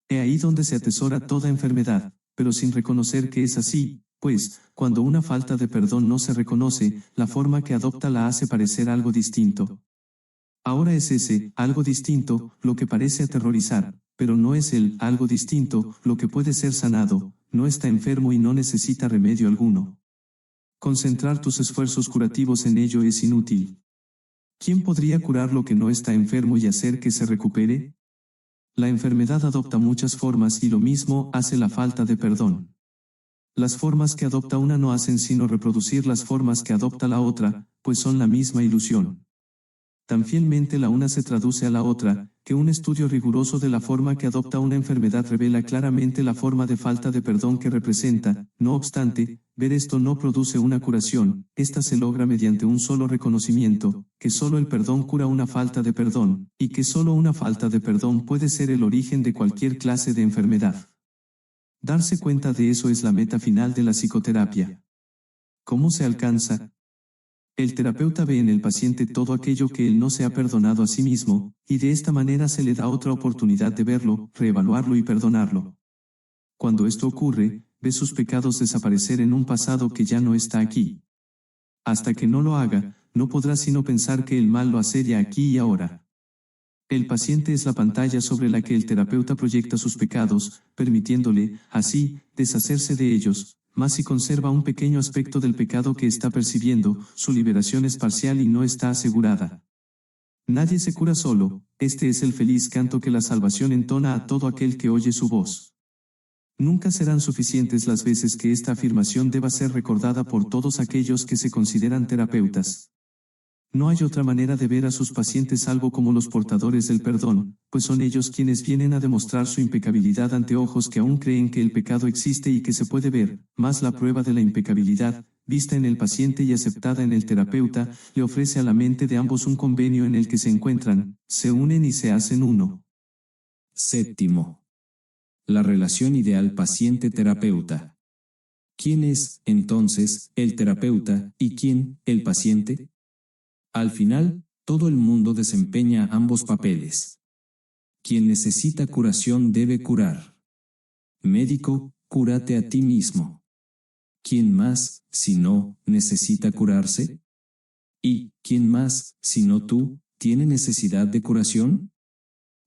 He ahí donde se atesora toda enfermedad, pero sin reconocer que es así, pues, cuando una falta de perdón no se reconoce, la forma que adopta la hace parecer algo distinto. Ahora es ese, algo distinto, lo que parece aterrorizar, pero no es el algo distinto, lo que puede ser sanado, no está enfermo y no necesita remedio alguno. Concentrar tus esfuerzos curativos en ello es inútil. ¿Quién podría curar lo que no está enfermo y hacer que se recupere? La enfermedad adopta muchas formas y lo mismo hace la falta de perdón. Las formas que adopta una no hacen sino reproducir las formas que adopta la otra, pues son la misma ilusión. Tan fielmente la una se traduce a la otra, que un estudio riguroso de la forma que adopta una enfermedad revela claramente la forma de falta de perdón que representa. No obstante, ver esto no produce una curación, esta se logra mediante un solo reconocimiento, que solo el perdón cura una falta de perdón, y que solo una falta de perdón puede ser el origen de cualquier clase de enfermedad. Darse cuenta de eso es la meta final de la psicoterapia. ¿Cómo se alcanza? El terapeuta ve en el paciente todo aquello que él no se ha perdonado a sí mismo, y de esta manera se le da otra oportunidad de verlo, reevaluarlo y perdonarlo. Cuando esto ocurre, ve sus pecados desaparecer en un pasado que ya no está aquí. Hasta que no lo haga, no podrá sino pensar que el mal lo hace ya aquí y ahora. El paciente es la pantalla sobre la que el terapeuta proyecta sus pecados, permitiéndole, así, deshacerse de ellos, mas si conserva un pequeño aspecto del pecado que está percibiendo, su liberación es parcial y no está asegurada. Nadie se cura solo, este es el feliz canto que la salvación entona a todo aquel que oye su voz. Nunca serán suficientes las veces que esta afirmación deba ser recordada por todos aquellos que se consideran terapeutas. No hay otra manera de ver a sus pacientes salvo como los portadores del perdón, pues son ellos quienes vienen a demostrar su impecabilidad ante ojos que aún creen que el pecado existe y que se puede ver, mas la prueba de la impecabilidad, vista en el paciente y aceptada en el terapeuta, le ofrece a la mente de ambos un convenio en el que se encuentran, se unen y se hacen uno. Séptimo. La relación ideal paciente-terapeuta. ¿Quién es, entonces, el terapeuta y quién, el paciente? Al final, todo el mundo desempeña ambos papeles. Quien necesita curación debe curar. Médico, cúrate a ti mismo. ¿Quién más, si no, necesita curarse? ¿Y quién más, si no tú, tiene necesidad de curación?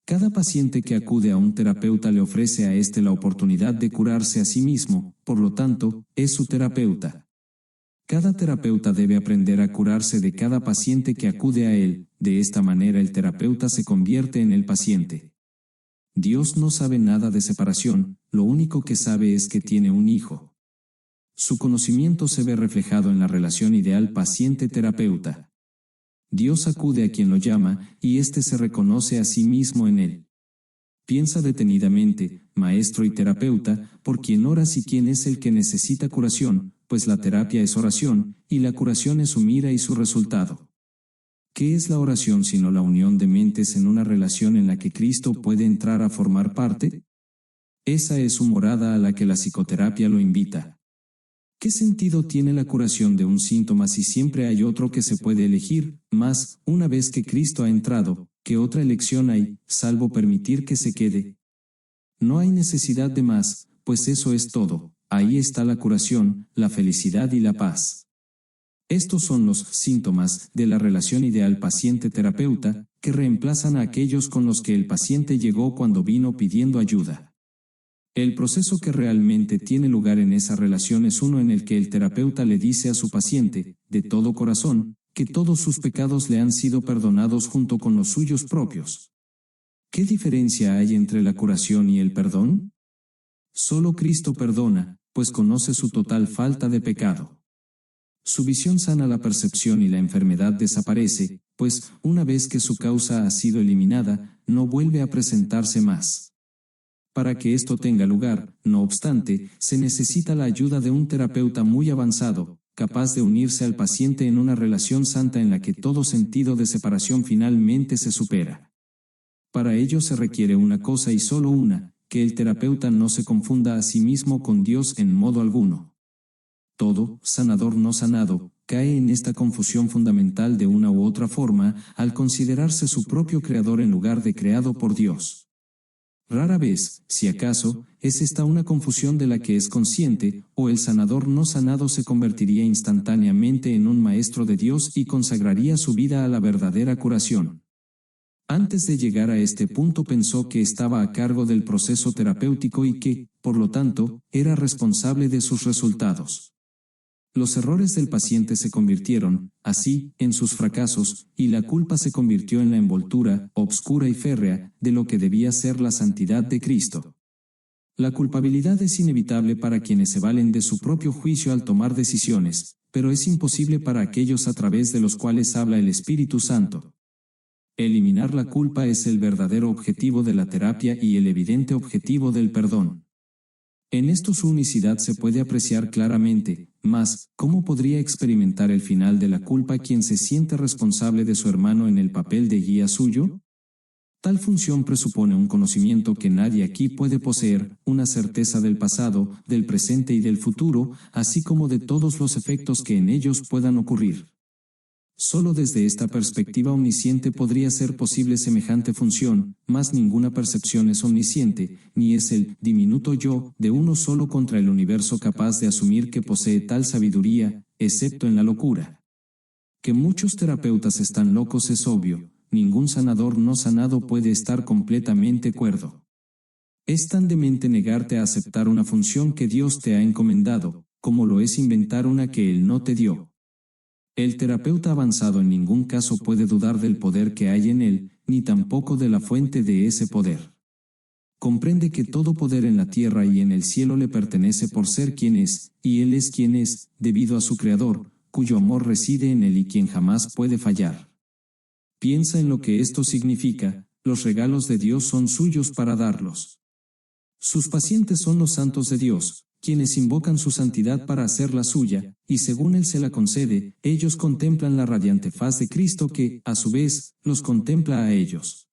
Cada paciente que acude a un terapeuta le ofrece a éste la oportunidad de curarse a sí mismo, por lo tanto, es su terapeuta. Cada terapeuta debe aprender a curarse de cada paciente que acude a él, de esta manera el terapeuta se convierte en el paciente. Dios no sabe nada de separación, lo único que sabe es que tiene un hijo. Su conocimiento se ve reflejado en la relación ideal paciente-terapeuta. Dios acude a quien lo llama, y éste se reconoce a sí mismo en él. Piensa detenidamente, maestro y terapeuta, por quién oras y quién es el que necesita curación, pues la terapia es oración, y la curación es su mira y su resultado. ¿Qué es la oración sino la unión de mentes en una relación en la que Cristo puede entrar a formar parte? Esa es su morada a la que la psicoterapia lo invita. ¿Qué sentido tiene la curación de un síntoma si siempre hay otro que se puede elegir? Mas, una vez que Cristo ha entrado, ¿qué otra elección hay, salvo permitir que se quede? No hay necesidad de más, pues eso es todo. Ahí está la curación, la felicidad y la paz. Estos son los síntomas de la relación ideal paciente-terapeuta, que reemplazan a aquellos con los que el paciente llegó cuando vino pidiendo ayuda. El proceso que realmente tiene lugar en esa relación es uno en el que el terapeuta le dice a su paciente, de todo corazón, que todos sus pecados le han sido perdonados junto con los suyos propios. ¿Qué diferencia hay entre la curación y el perdón? Solo Cristo perdona, pues conoce su total falta de pecado. Su visión sana la percepción y la enfermedad desaparece, pues, una vez que su causa ha sido eliminada, no vuelve a presentarse más. Para que esto tenga lugar, no obstante, se necesita la ayuda de un terapeuta muy avanzado, capaz de unirse al paciente en una relación santa en la que todo sentido de separación finalmente se supera. Para ello se requiere una cosa y solo una, que el terapeuta no se confunda a sí mismo con Dios en modo alguno. Todo, sanador no sanado, cae en esta confusión fundamental de una u otra forma, al considerarse su propio creador en lugar de creado por Dios. Rara vez, si acaso, es esta una confusión de la que es consciente, o el sanador no sanado se convertiría instantáneamente en un maestro de Dios y consagraría su vida a la verdadera curación. Antes de llegar a este punto pensó que estaba a cargo del proceso terapéutico y que, por lo tanto, era responsable de sus resultados. Los errores del paciente se convirtieron, así, en sus fracasos, y la culpa se convirtió en la envoltura, obscura y férrea, de lo que debía ser la santidad de Cristo. La culpabilidad es inevitable para quienes se valen de su propio juicio al tomar decisiones, pero es imposible para aquellos a través de los cuales habla el Espíritu Santo. Eliminar la culpa es el verdadero objetivo de la terapia y el evidente objetivo del perdón. En esto su unicidad se puede apreciar claramente, mas, ¿cómo podría experimentar el final de la culpa quien se siente responsable de su hermano en el papel de guía suyo? Tal función presupone un conocimiento que nadie aquí puede poseer, una certeza del pasado, del presente y del futuro, así como de todos los efectos que en ellos puedan ocurrir. Solo desde esta perspectiva omnisciente podría ser posible semejante función, mas ninguna percepción es omnisciente, ni es el diminuto yo de uno solo contra el universo capaz de asumir que posee tal sabiduría, excepto en la locura. Que muchos terapeutas están locos es obvio, ningún sanador no sanado puede estar completamente cuerdo. Es tan demente negarte a aceptar una función que Dios te ha encomendado, como lo es inventar una que Él no te dio. El terapeuta avanzado en ningún caso puede dudar del poder que hay en él, ni tampoco de la fuente de ese poder. Comprende que todo poder en la tierra y en el cielo le pertenece por ser quien es, y él es quien es, debido a su Creador, cuyo amor reside en él y quien jamás puede fallar. Piensa en lo que esto significa, los regalos de Dios son suyos para darlos. Sus pacientes son los santos de Dios, quienes invocan su santidad para hacerla suya, y según Él se la concede, ellos contemplan la radiante faz de Cristo que, a su vez, los contempla a ellos.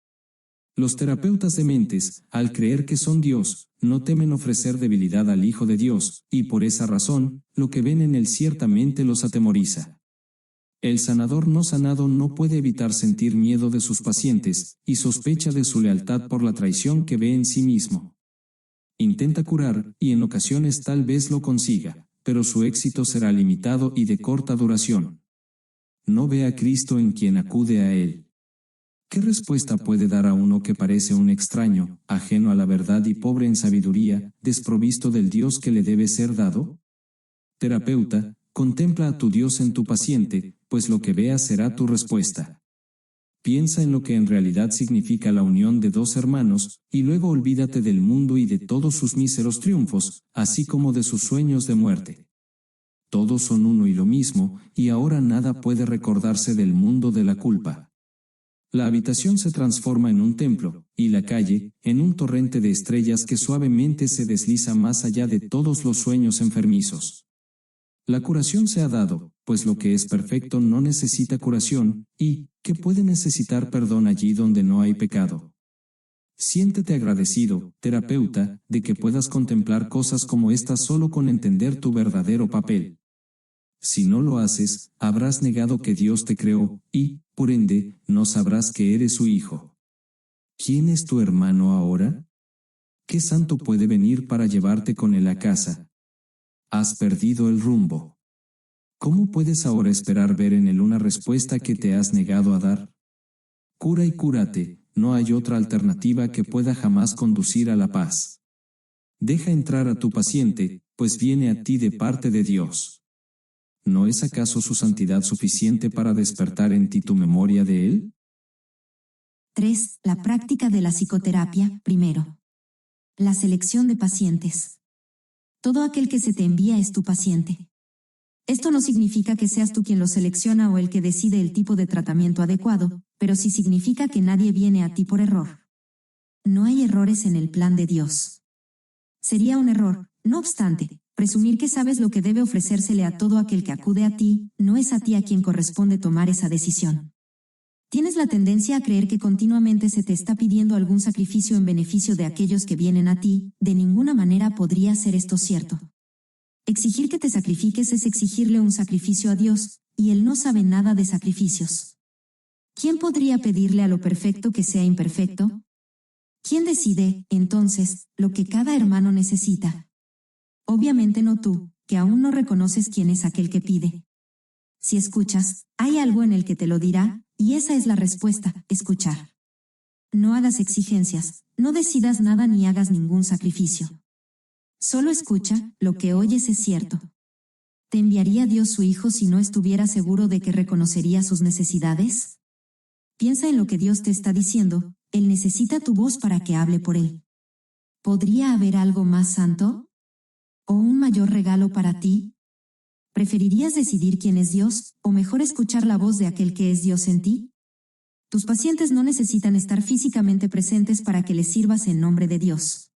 Los terapeutas de mentes, al creer que son Dios, no temen ofrecer debilidad al Hijo de Dios, y por esa razón, lo que ven en Él ciertamente los atemoriza. El sanador no sanado no puede evitar sentir miedo de sus pacientes, y sospecha de su lealtad por la traición que ve en sí mismo. Intenta curar, y en ocasiones tal vez lo consiga, pero su éxito será limitado y de corta duración. No ve a Cristo en quien acude a Él. ¿Qué respuesta puede dar a uno que parece un extraño, ajeno a la verdad y pobre en sabiduría, desprovisto del Dios que le debe ser dado? Terapeuta, contempla a tu Dios en tu paciente, pues lo que veas será tu respuesta. Piensa en lo que en realidad significa la unión de dos hermanos, y luego olvídate del mundo y de todos sus míseros triunfos, así como de sus sueños de muerte. Todos son uno y lo mismo, y ahora nada puede recordarse del mundo de la culpa. La habitación se transforma en un templo, y la calle, en un torrente de estrellas que suavemente se desliza más allá de todos los sueños enfermizos. La curación se ha dado, pues lo que es perfecto no necesita curación, y, ¿qué puede necesitar perdón allí donde no hay pecado? Siéntete agradecido, terapeuta, de que puedas contemplar cosas como estas solo con entender tu verdadero papel. Si no lo haces, habrás negado que Dios te creó, y, por ende, no sabrás que eres su hijo. ¿Quién es tu hermano ahora? ¿Qué santo puede venir para llevarte con él a casa? Has perdido el rumbo. ¿Cómo puedes ahora esperar ver en él una respuesta que te has negado a dar? Cura y cúrate, no hay otra alternativa que pueda jamás conducir a la paz. Deja entrar a tu paciente, pues viene a ti de parte de Dios. ¿No es acaso su santidad suficiente para despertar en ti tu memoria de él? 3. La práctica de la psicoterapia, primero. La selección de pacientes. Todo aquel que se te envía es tu paciente. Esto no significa que seas tú quien lo selecciona o el que decide el tipo de tratamiento adecuado, pero sí significa que nadie viene a ti por error. No hay errores en el plan de Dios. Sería un error, no obstante, presumir que sabes lo que debe ofrecérsele a todo aquel que acude a ti, no es a ti a quien corresponde tomar esa decisión. Tienes la tendencia a creer que continuamente se te está pidiendo algún sacrificio en beneficio de aquellos que vienen a ti, de ninguna manera podría ser esto cierto. Exigir que te sacrifiques es exigirle un sacrificio a Dios, y Él no sabe nada de sacrificios. ¿Quién podría pedirle a lo perfecto que sea imperfecto? ¿Quién decide, entonces, lo que cada hermano necesita? Obviamente no tú, que aún no reconoces quién es aquel que pide. Si escuchas, hay algo en el que te lo dirá, y esa es la respuesta, escuchar. No hagas exigencias, no decidas nada ni hagas ningún sacrificio. Solo escucha, lo que oyes es cierto. ¿Te enviaría Dios su Hijo si no estuviera seguro de que reconocería sus necesidades? Piensa en lo que Dios te está diciendo, Él necesita tu voz para que hable por Él. ¿Podría haber algo más santo? ¿O un mayor regalo para ti? ¿Preferirías decidir quién es Dios, o mejor escuchar la voz de aquel que es Dios en ti? Tus pacientes no necesitan estar físicamente presentes para que les sirvas en nombre de Dios.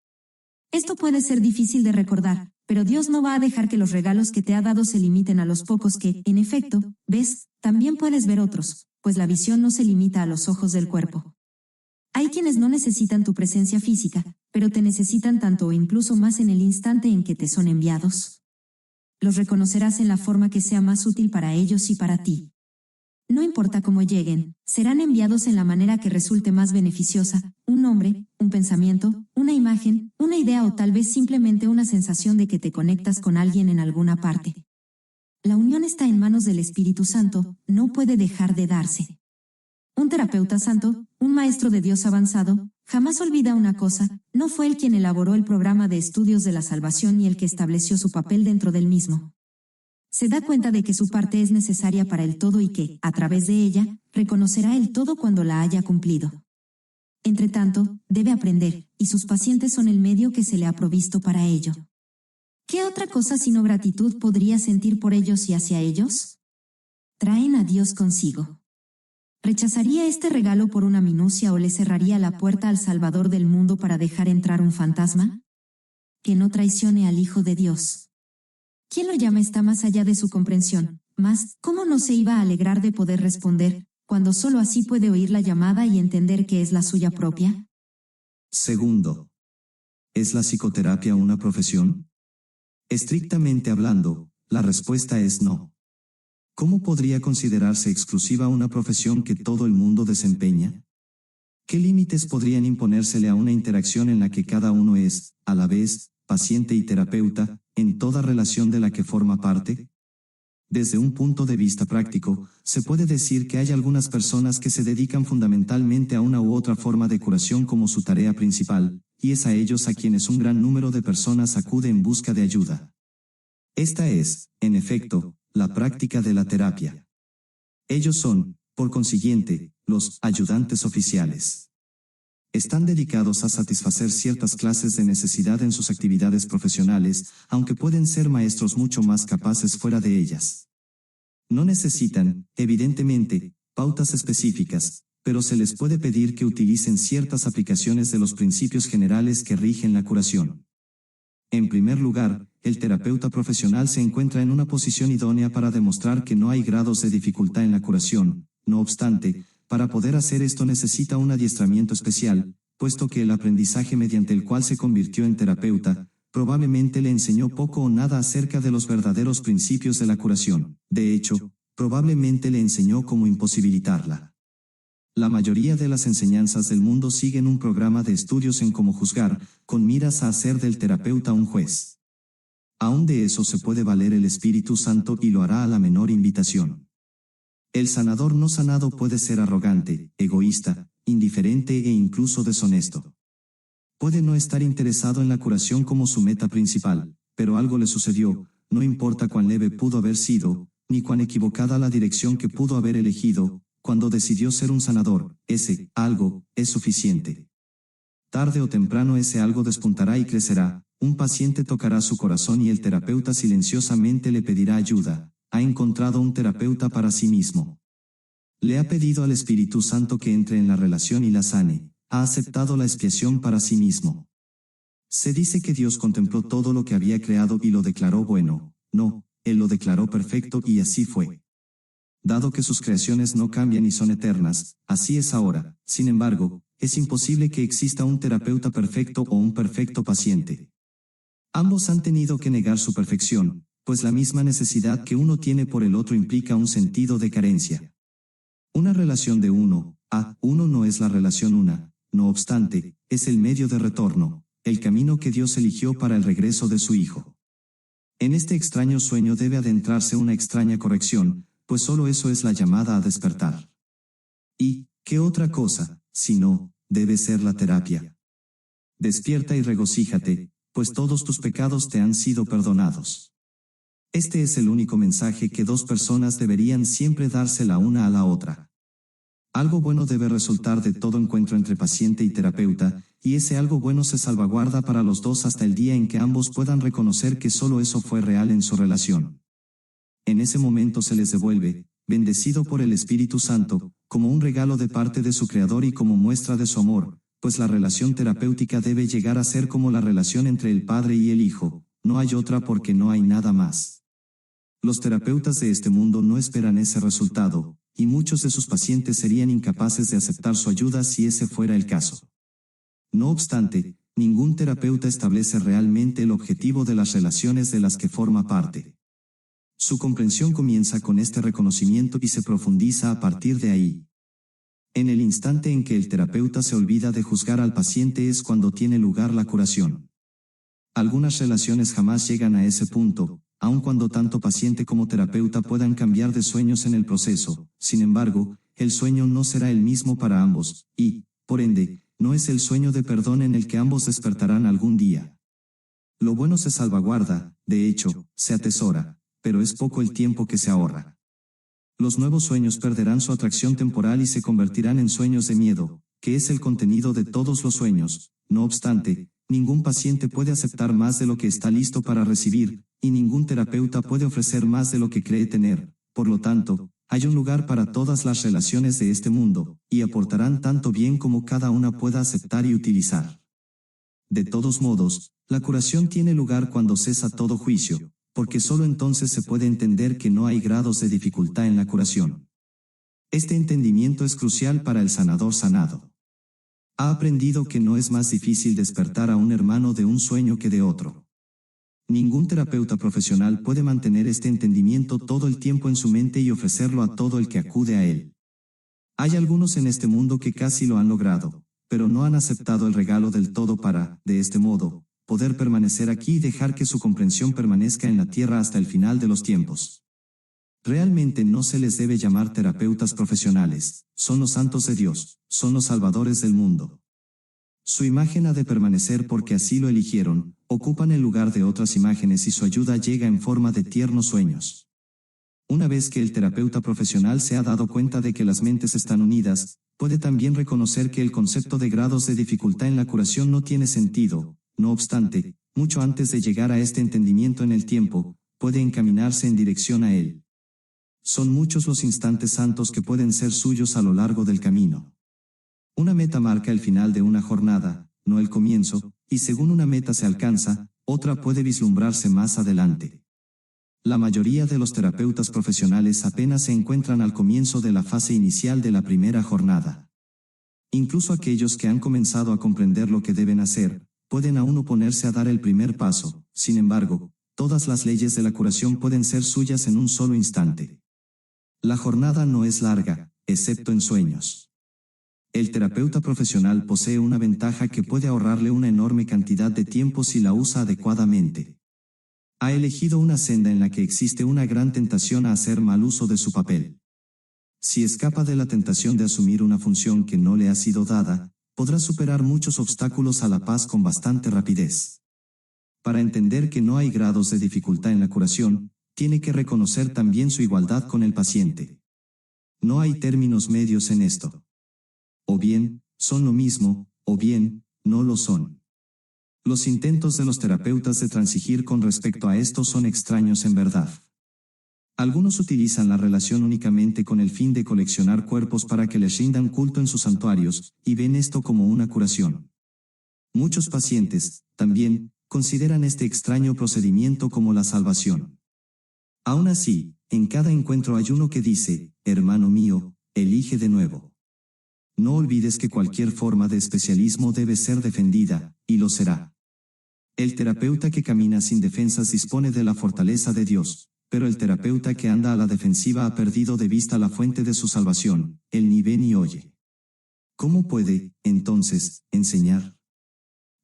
Esto puede ser difícil de recordar, pero Dios no va a dejar que los regalos que te ha dado se limiten a los pocos que, en efecto, ves, también puedes ver otros, pues la visión no se limita a los ojos del cuerpo. Hay quienes no necesitan tu presencia física, pero te necesitan tanto o incluso más en el instante en que te son enviados. Los reconocerás en la forma que sea más útil para ellos y para ti. No importa cómo lleguen, serán enviados en la manera que resulte más beneficiosa, un nombre, un pensamiento, una imagen, una idea o tal vez simplemente una sensación de que te conectas con alguien en alguna parte. La unión está en manos del Espíritu Santo, no puede dejar de darse. Un terapeuta santo, un maestro de Dios avanzado, jamás olvida una cosa, no fue él quien elaboró el programa de estudios de la salvación ni el que estableció su papel dentro del mismo. Se da cuenta de que su parte es necesaria para el todo y que, a través de ella, reconocerá el todo cuando la haya cumplido. Entretanto, debe aprender, y sus pacientes son el medio que se le ha provisto para ello. ¿Qué otra cosa sino gratitud podría sentir por ellos y hacia ellos? Traen a Dios consigo. ¿Rechazaría este regalo por una minucia o le cerraría la puerta al Salvador del mundo para dejar entrar un fantasma? Que no traicione al Hijo de Dios. Quien lo llama está más allá de su comprensión, mas, ¿cómo no se iba a alegrar de poder responder, cuando solo así puede oír la llamada y entender que es la suya propia? Segundo, ¿es la psicoterapia una profesión? Estrictamente hablando, la respuesta es no. ¿Cómo podría considerarse exclusiva una profesión que todo el mundo desempeña? ¿Qué límites podrían imponérsele a una interacción en la que cada uno es, a la vez, paciente y terapeuta, en toda relación de la que forma parte? Desde un punto de vista práctico, se puede decir que hay algunas personas que se dedican fundamentalmente a una u otra forma de curación como su tarea principal, y es a ellos a quienes un gran número de personas acude en busca de ayuda. Esta es, en efecto, la práctica de la terapia. Ellos son, por consiguiente, los ayudantes oficiales. están dedicados a satisfacer ciertas clases de necesidad en sus actividades profesionales, aunque pueden ser maestros mucho más capaces fuera de ellas. No necesitan, evidentemente, pautas específicas, pero se les puede pedir que utilicen ciertas aplicaciones de los principios generales que rigen la curación. En primer lugar, el terapeuta profesional se encuentra en una posición idónea para demostrar que no hay grados de dificultad en la curación. No obstante, para poder hacer esto necesita un adiestramiento especial, puesto que el aprendizaje mediante el cual se convirtió en terapeuta, probablemente le enseñó poco o nada acerca de los verdaderos principios de la curación. De hecho, probablemente le enseñó cómo imposibilitarla. La mayoría de las enseñanzas del mundo siguen un programa de estudios en cómo juzgar, con miras a hacer del terapeuta un juez. Aún de eso se puede valer el Espíritu Santo y lo hará a la menor invitación. El sanador no sanado puede ser arrogante, egoísta, indiferente e incluso deshonesto. Puede no estar interesado en la curación como su meta principal, pero algo le sucedió, no importa cuán leve pudo haber sido, ni cuán equivocada la dirección que pudo haber elegido. Cuando decidió ser un sanador, ese algo es suficiente. Tarde o temprano ese algo despuntará y crecerá, un paciente tocará su corazón y el terapeuta silenciosamente le pedirá ayuda. Ha encontrado un terapeuta para sí mismo. Le ha pedido al Espíritu Santo que entre en la relación y la sane. Ha aceptado la expiación para sí mismo. Se dice que Dios contempló todo lo que había creado y lo declaró bueno. No, Él lo declaró perfecto y así fue. Dado que sus creaciones no cambian y son eternas, así es ahora. Sin embargo, es imposible que exista un terapeuta perfecto o un perfecto paciente. Ambos han tenido que negar su perfección, pues la misma necesidad que uno tiene por el otro implica un sentido de carencia. Una relación de uno a uno no es la relación una, no obstante, es el medio de retorno, el camino que Dios eligió para el regreso de su Hijo. En este extraño sueño debe adentrarse una extraña corrección, pues solo eso es la llamada a despertar. ¿Y qué otra cosa, si no, debe ser la terapia? Despierta y regocíjate, pues todos tus pecados te han sido perdonados. Este es el único mensaje que dos personas deberían siempre darse la una a la otra. Algo bueno debe resultar de todo encuentro entre paciente y terapeuta, y ese algo bueno se salvaguarda para los dos hasta el día en que ambos puedan reconocer que solo eso fue real en su relación. En ese momento se les devuelve, bendecido por el Espíritu Santo, como un regalo de parte de su Creador y como muestra de su amor, pues la relación terapéutica debe llegar a ser como la relación entre el Padre y el Hijo, no hay otra porque no hay nada más. Los terapeutas de este mundo no esperan ese resultado, y muchos de sus pacientes serían incapaces de aceptar su ayuda si ese fuera el caso. No obstante, ningún terapeuta establece realmente el objetivo de las relaciones de las que forma parte. Su comprensión comienza con este reconocimiento y se profundiza a partir de ahí. En el instante en que el terapeuta se olvida de juzgar al paciente es cuando tiene lugar la curación. Algunas relaciones jamás llegan a ese punto, aun cuando tanto paciente como terapeuta puedan cambiar de sueños en el proceso. Sin embargo, el sueño no será el mismo para ambos, y, por ende, no es el sueño de perdón en el que ambos despertarán algún día. Lo bueno se salvaguarda, de hecho, se atesora, pero es poco el tiempo que se ahorra. Los nuevos sueños perderán su atracción temporal y se convertirán en sueños de miedo, que es el contenido de todos los sueños. No obstante, ningún paciente puede aceptar más de lo que está listo para recibir, y ningún terapeuta puede ofrecer más de lo que cree tener. Por lo tanto, hay un lugar para todas las relaciones de este mundo, y aportarán tanto bien como cada una pueda aceptar y utilizar. De todos modos, la curación tiene lugar cuando cesa todo juicio, porque solo entonces se puede entender que no hay grados de dificultad en la curación. Este entendimiento es crucial para el sanador sanado. Ha aprendido que no es más difícil despertar a un hermano de un sueño que de otro. Ningún terapeuta profesional puede mantener este entendimiento todo el tiempo en su mente y ofrecerlo a todo el que acude a él. Hay algunos en este mundo que casi lo han logrado, pero no han aceptado el regalo del todo para, de este modo, poder permanecer aquí y dejar que su comprensión permanezca en la tierra hasta el final de los tiempos. Realmente no se les debe llamar terapeutas profesionales, son los santos de Dios, son los salvadores del mundo. Su imagen ha de permanecer porque así lo eligieron, ocupan el lugar de otras imágenes y su ayuda llega en forma de tiernos sueños. Una vez que el terapeuta profesional se ha dado cuenta de que las mentes están unidas, puede también reconocer que el concepto de grados de dificultad en la curación no tiene sentido. No obstante, mucho antes de llegar a este entendimiento en el tiempo, puede encaminarse en dirección a él. Son muchos los instantes santos que pueden ser suyos a lo largo del camino. Una meta marca el final de una jornada, no el comienzo, y según una meta se alcanza, otra puede vislumbrarse más adelante. La mayoría de los terapeutas profesionales apenas se encuentran al comienzo de la fase inicial de la primera jornada. Incluso aquellos que han comenzado a comprender lo que deben hacer, pueden aún oponerse a dar el primer paso. Sin embargo, todas las leyes de la curación pueden ser suyas en un solo instante. La jornada no es larga, excepto en sueños. El terapeuta profesional posee una ventaja que puede ahorrarle una enorme cantidad de tiempo si la usa adecuadamente. Ha elegido una senda en la que existe una gran tentación a hacer mal uso de su papel. Si escapa de la tentación de asumir una función que no le ha sido dada, podrá superar muchos obstáculos a la paz con bastante rapidez. Para entender que no hay grados de dificultad en la curación, tiene que reconocer también su igualdad con el paciente. No hay términos medios en esto. O bien, son lo mismo, o bien, no lo son. Los intentos de los terapeutas de transigir con respecto a esto son extraños en verdad. Algunos utilizan la relación únicamente con el fin de coleccionar cuerpos para que les rindan culto en sus santuarios, y ven esto como una curación. Muchos pacientes, también, consideran este extraño procedimiento como la salvación. Aún así, en cada encuentro hay uno que dice, hermano mío, elige de nuevo. No olvides que cualquier forma de especialismo debe ser defendida, y lo será. El terapeuta que camina sin defensas dispone de la fortaleza de Dios, pero el terapeuta que anda a la defensiva ha perdido de vista la fuente de su salvación, él ni ve ni oye. ¿Cómo puede, entonces, enseñar?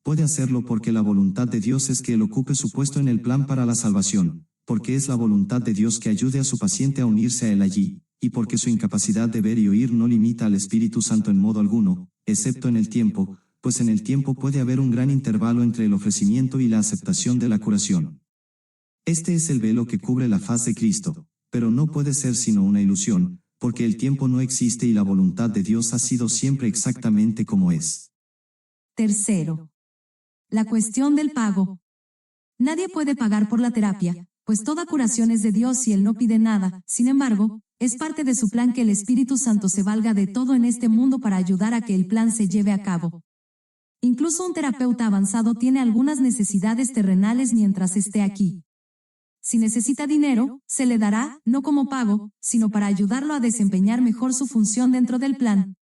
Puede hacerlo porque la voluntad de Dios es que él ocupe su puesto en el plan para la salvación, porque es la voluntad de Dios que ayude a su paciente a unirse a él allí, y porque su incapacidad de ver y oír no limita al Espíritu Santo en modo alguno, excepto en el tiempo, pues en el tiempo puede haber un gran intervalo entre el ofrecimiento y la aceptación de la curación. Este es el velo que cubre la faz de Cristo, pero no puede ser sino una ilusión, porque el tiempo no existe y la voluntad de Dios ha sido siempre exactamente como es. Tercero. La cuestión del pago. Nadie puede pagar por la terapia, pues toda curación es de Dios y Él no pide nada. Sin embargo, es parte de su plan que el Espíritu Santo se valga de todo en este mundo para ayudar a que el plan se lleve a cabo. Incluso un terapeuta avanzado tiene algunas necesidades terrenales mientras esté aquí. Si necesita dinero, se le dará, no como pago, sino para ayudarlo a desempeñar mejor su función dentro del plan.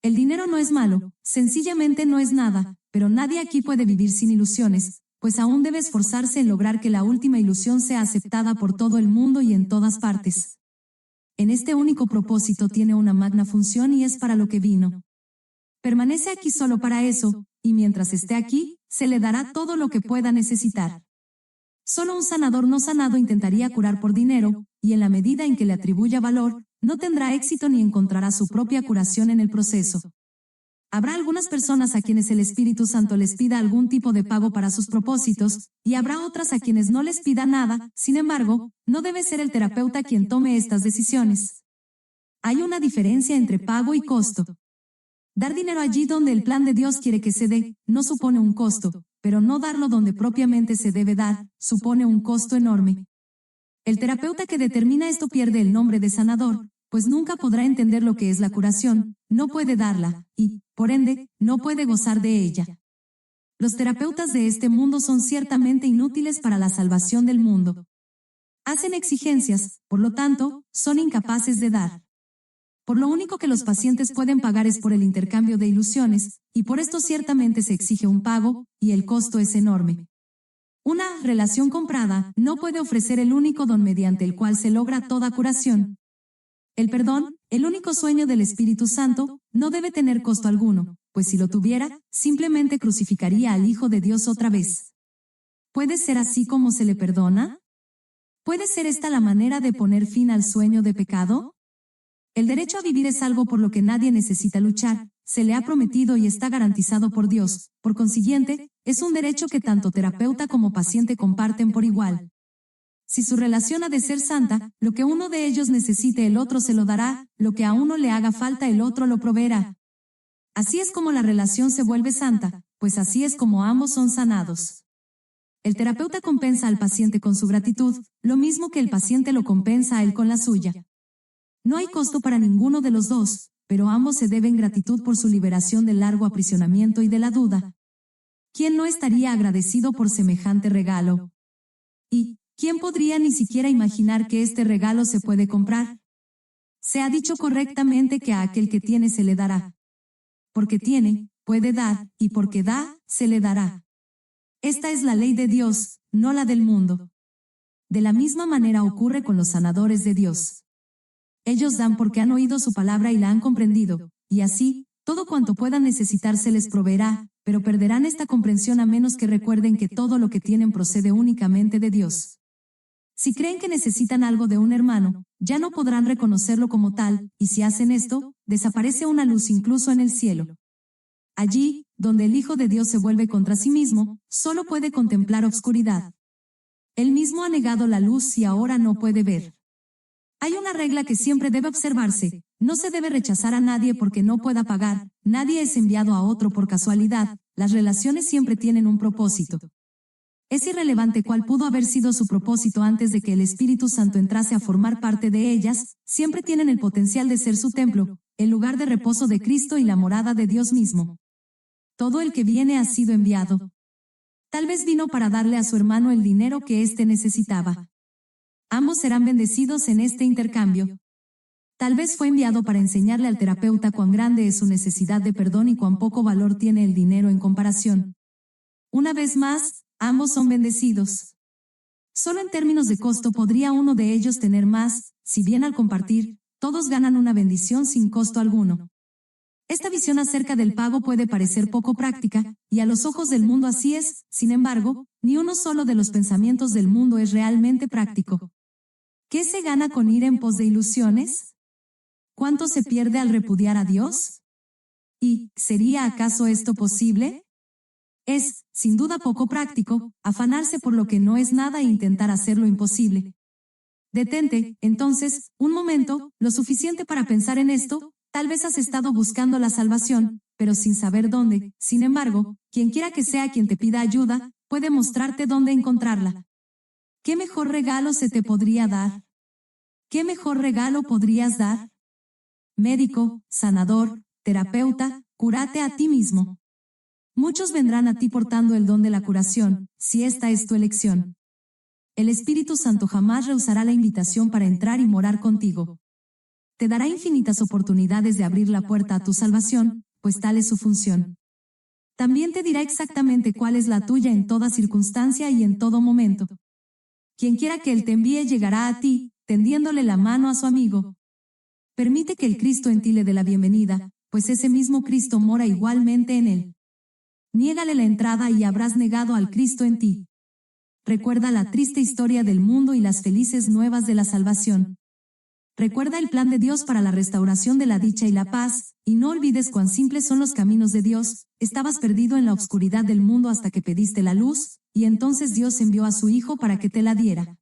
El dinero no es malo, sencillamente no es nada, pero nadie aquí puede vivir sin ilusiones, pues aún debe esforzarse en lograr que la última ilusión sea aceptada por todo el mundo y en todas partes. En este único propósito tiene una magna función y es para lo que vino. Permanece aquí solo para eso, y mientras esté aquí, se le dará todo lo que pueda necesitar. Solo un sanador no sanado intentaría curar por dinero, y en la medida en que le atribuya valor, no tendrá éxito ni encontrará su propia curación en el proceso. Habrá algunas personas a quienes el Espíritu Santo les pida algún tipo de pago para sus propósitos, y habrá otras a quienes no les pida nada. Sin embargo, no debe ser el terapeuta quien tome estas decisiones. Hay una diferencia entre pago y costo. Dar dinero allí donde el plan de Dios quiere que se dé, no supone un costo, pero no darlo donde propiamente se debe dar, supone un costo enorme. El terapeuta que determina esto pierde el nombre de sanador, pues nunca podrá entender lo que es la curación, no puede darla, y, por ende, no puede gozar de ella. Los terapeutas de este mundo son ciertamente inútiles para la salvación del mundo. Hacen exigencias, por lo tanto, son incapaces de dar. Por lo único que los pacientes pueden pagar es por el intercambio de ilusiones, y por esto ciertamente se exige un pago, y el costo es enorme. Una relación comprada no puede ofrecer el único don mediante el cual se logra toda curación. El perdón, el único sueño del Espíritu Santo, no debe tener costo alguno, pues si lo tuviera, simplemente crucificaría al Hijo de Dios otra vez. ¿Puede ser así como se le perdona? ¿Puede ser esta la manera de poner fin al sueño de pecado? El derecho a vivir es algo por lo que nadie necesita luchar, se le ha prometido y está garantizado por Dios, por consiguiente, es un derecho que tanto terapeuta como paciente comparten por igual. si su relación ha de ser santa, lo que uno de ellos necesite el otro se lo dará, lo que a uno le haga falta el otro lo proveerá. Así es como la relación se vuelve santa, pues así es como ambos son sanados. El terapeuta compensa al paciente con su gratitud, lo mismo que el paciente lo compensa a él con la suya. No hay costo para ninguno de los dos, pero ambos se deben gratitud por su liberación del largo aprisionamiento y de la duda. ¿Quién no estaría agradecido por semejante regalo? ¿Y quién podría ni siquiera imaginar que este regalo se puede comprar? Se ha dicho correctamente que a aquel que tiene se le dará. Porque tiene, puede dar, y porque da, se le dará. Esta es la ley de Dios, no la del mundo. De la misma manera ocurre con los sanadores de Dios. Ellos dan porque han oído su palabra y la han comprendido, y así, todo cuanto puedan necesitar se les proveerá, pero perderán esta comprensión a menos que recuerden que todo lo que tienen procede únicamente de Dios. Si creen que necesitan algo de un hermano, ya no podrán reconocerlo como tal, y si hacen esto, desaparece una luz incluso en el cielo. Allí, donde el Hijo de Dios se vuelve contra sí mismo, solo puede contemplar obscuridad. Él mismo ha negado la luz y ahora no puede ver. Hay una regla que siempre debe observarse: no se debe rechazar a nadie porque no pueda pagar, nadie es enviado a otro por casualidad, las relaciones siempre tienen un propósito. Es irrelevante cuál pudo haber sido su propósito antes de que el Espíritu Santo entrase a formar parte de ellas, siempre tienen el potencial de ser su templo, el lugar de reposo de Cristo y la morada de Dios mismo. Todo el que viene ha sido enviado. Tal vez vino para darle a su hermano el dinero que éste necesitaba. Ambos serán bendecidos en este intercambio. Tal vez fue enviado para enseñarle al terapeuta cuán grande es su necesidad de perdón y cuán poco valor tiene el dinero en comparación. Una vez más, ambos son bendecidos. Solo en términos de costo podría uno de ellos tener más, si bien al compartir, todos ganan una bendición sin costo alguno. Esta visión acerca del pago puede parecer poco práctica, y a los ojos del mundo así es, sin embargo, ni uno solo de los pensamientos del mundo es realmente práctico. ¿Qué se gana con ir en pos de ilusiones? ¿Cuánto se pierde al repudiar a Dios? ¿Y sería acaso esto posible? Es, sin duda, poco práctico, afanarse por lo que no es nada e intentar hacer lo imposible. Detente, entonces, un momento, lo suficiente para pensar en esto. Tal vez has estado buscando la salvación, pero sin saber dónde. Sin embargo, quienquiera que sea quien te pida ayuda, puede mostrarte dónde encontrarla. ¿Qué mejor regalo se te podría dar? ¿Qué mejor regalo podrías dar? Médico, sanador, terapeuta, cúrate a ti mismo. Muchos vendrán a ti portando el don de la curación, si esta es tu elección. El Espíritu Santo jamás rehusará la invitación para entrar y morar contigo. Te dará infinitas oportunidades de abrir la puerta a tu salvación, pues tal es su función. También te dirá exactamente cuál es la tuya en toda circunstancia y en todo momento. Quienquiera que Él te envíe llegará a ti, tendiéndole la mano a su amigo. Permite que el Cristo en ti le dé la bienvenida, pues ese mismo Cristo mora igualmente en él. Niégale la entrada y habrás negado al Cristo en ti. Recuerda la triste historia del mundo y las felices nuevas de la salvación. Recuerda el plan de Dios para la restauración de la dicha y la paz, y no olvides cuán simples son los caminos de Dios. Estabas perdido en la oscuridad del mundo hasta que pediste la luz, y entonces Dios envió a su Hijo para que te la diera.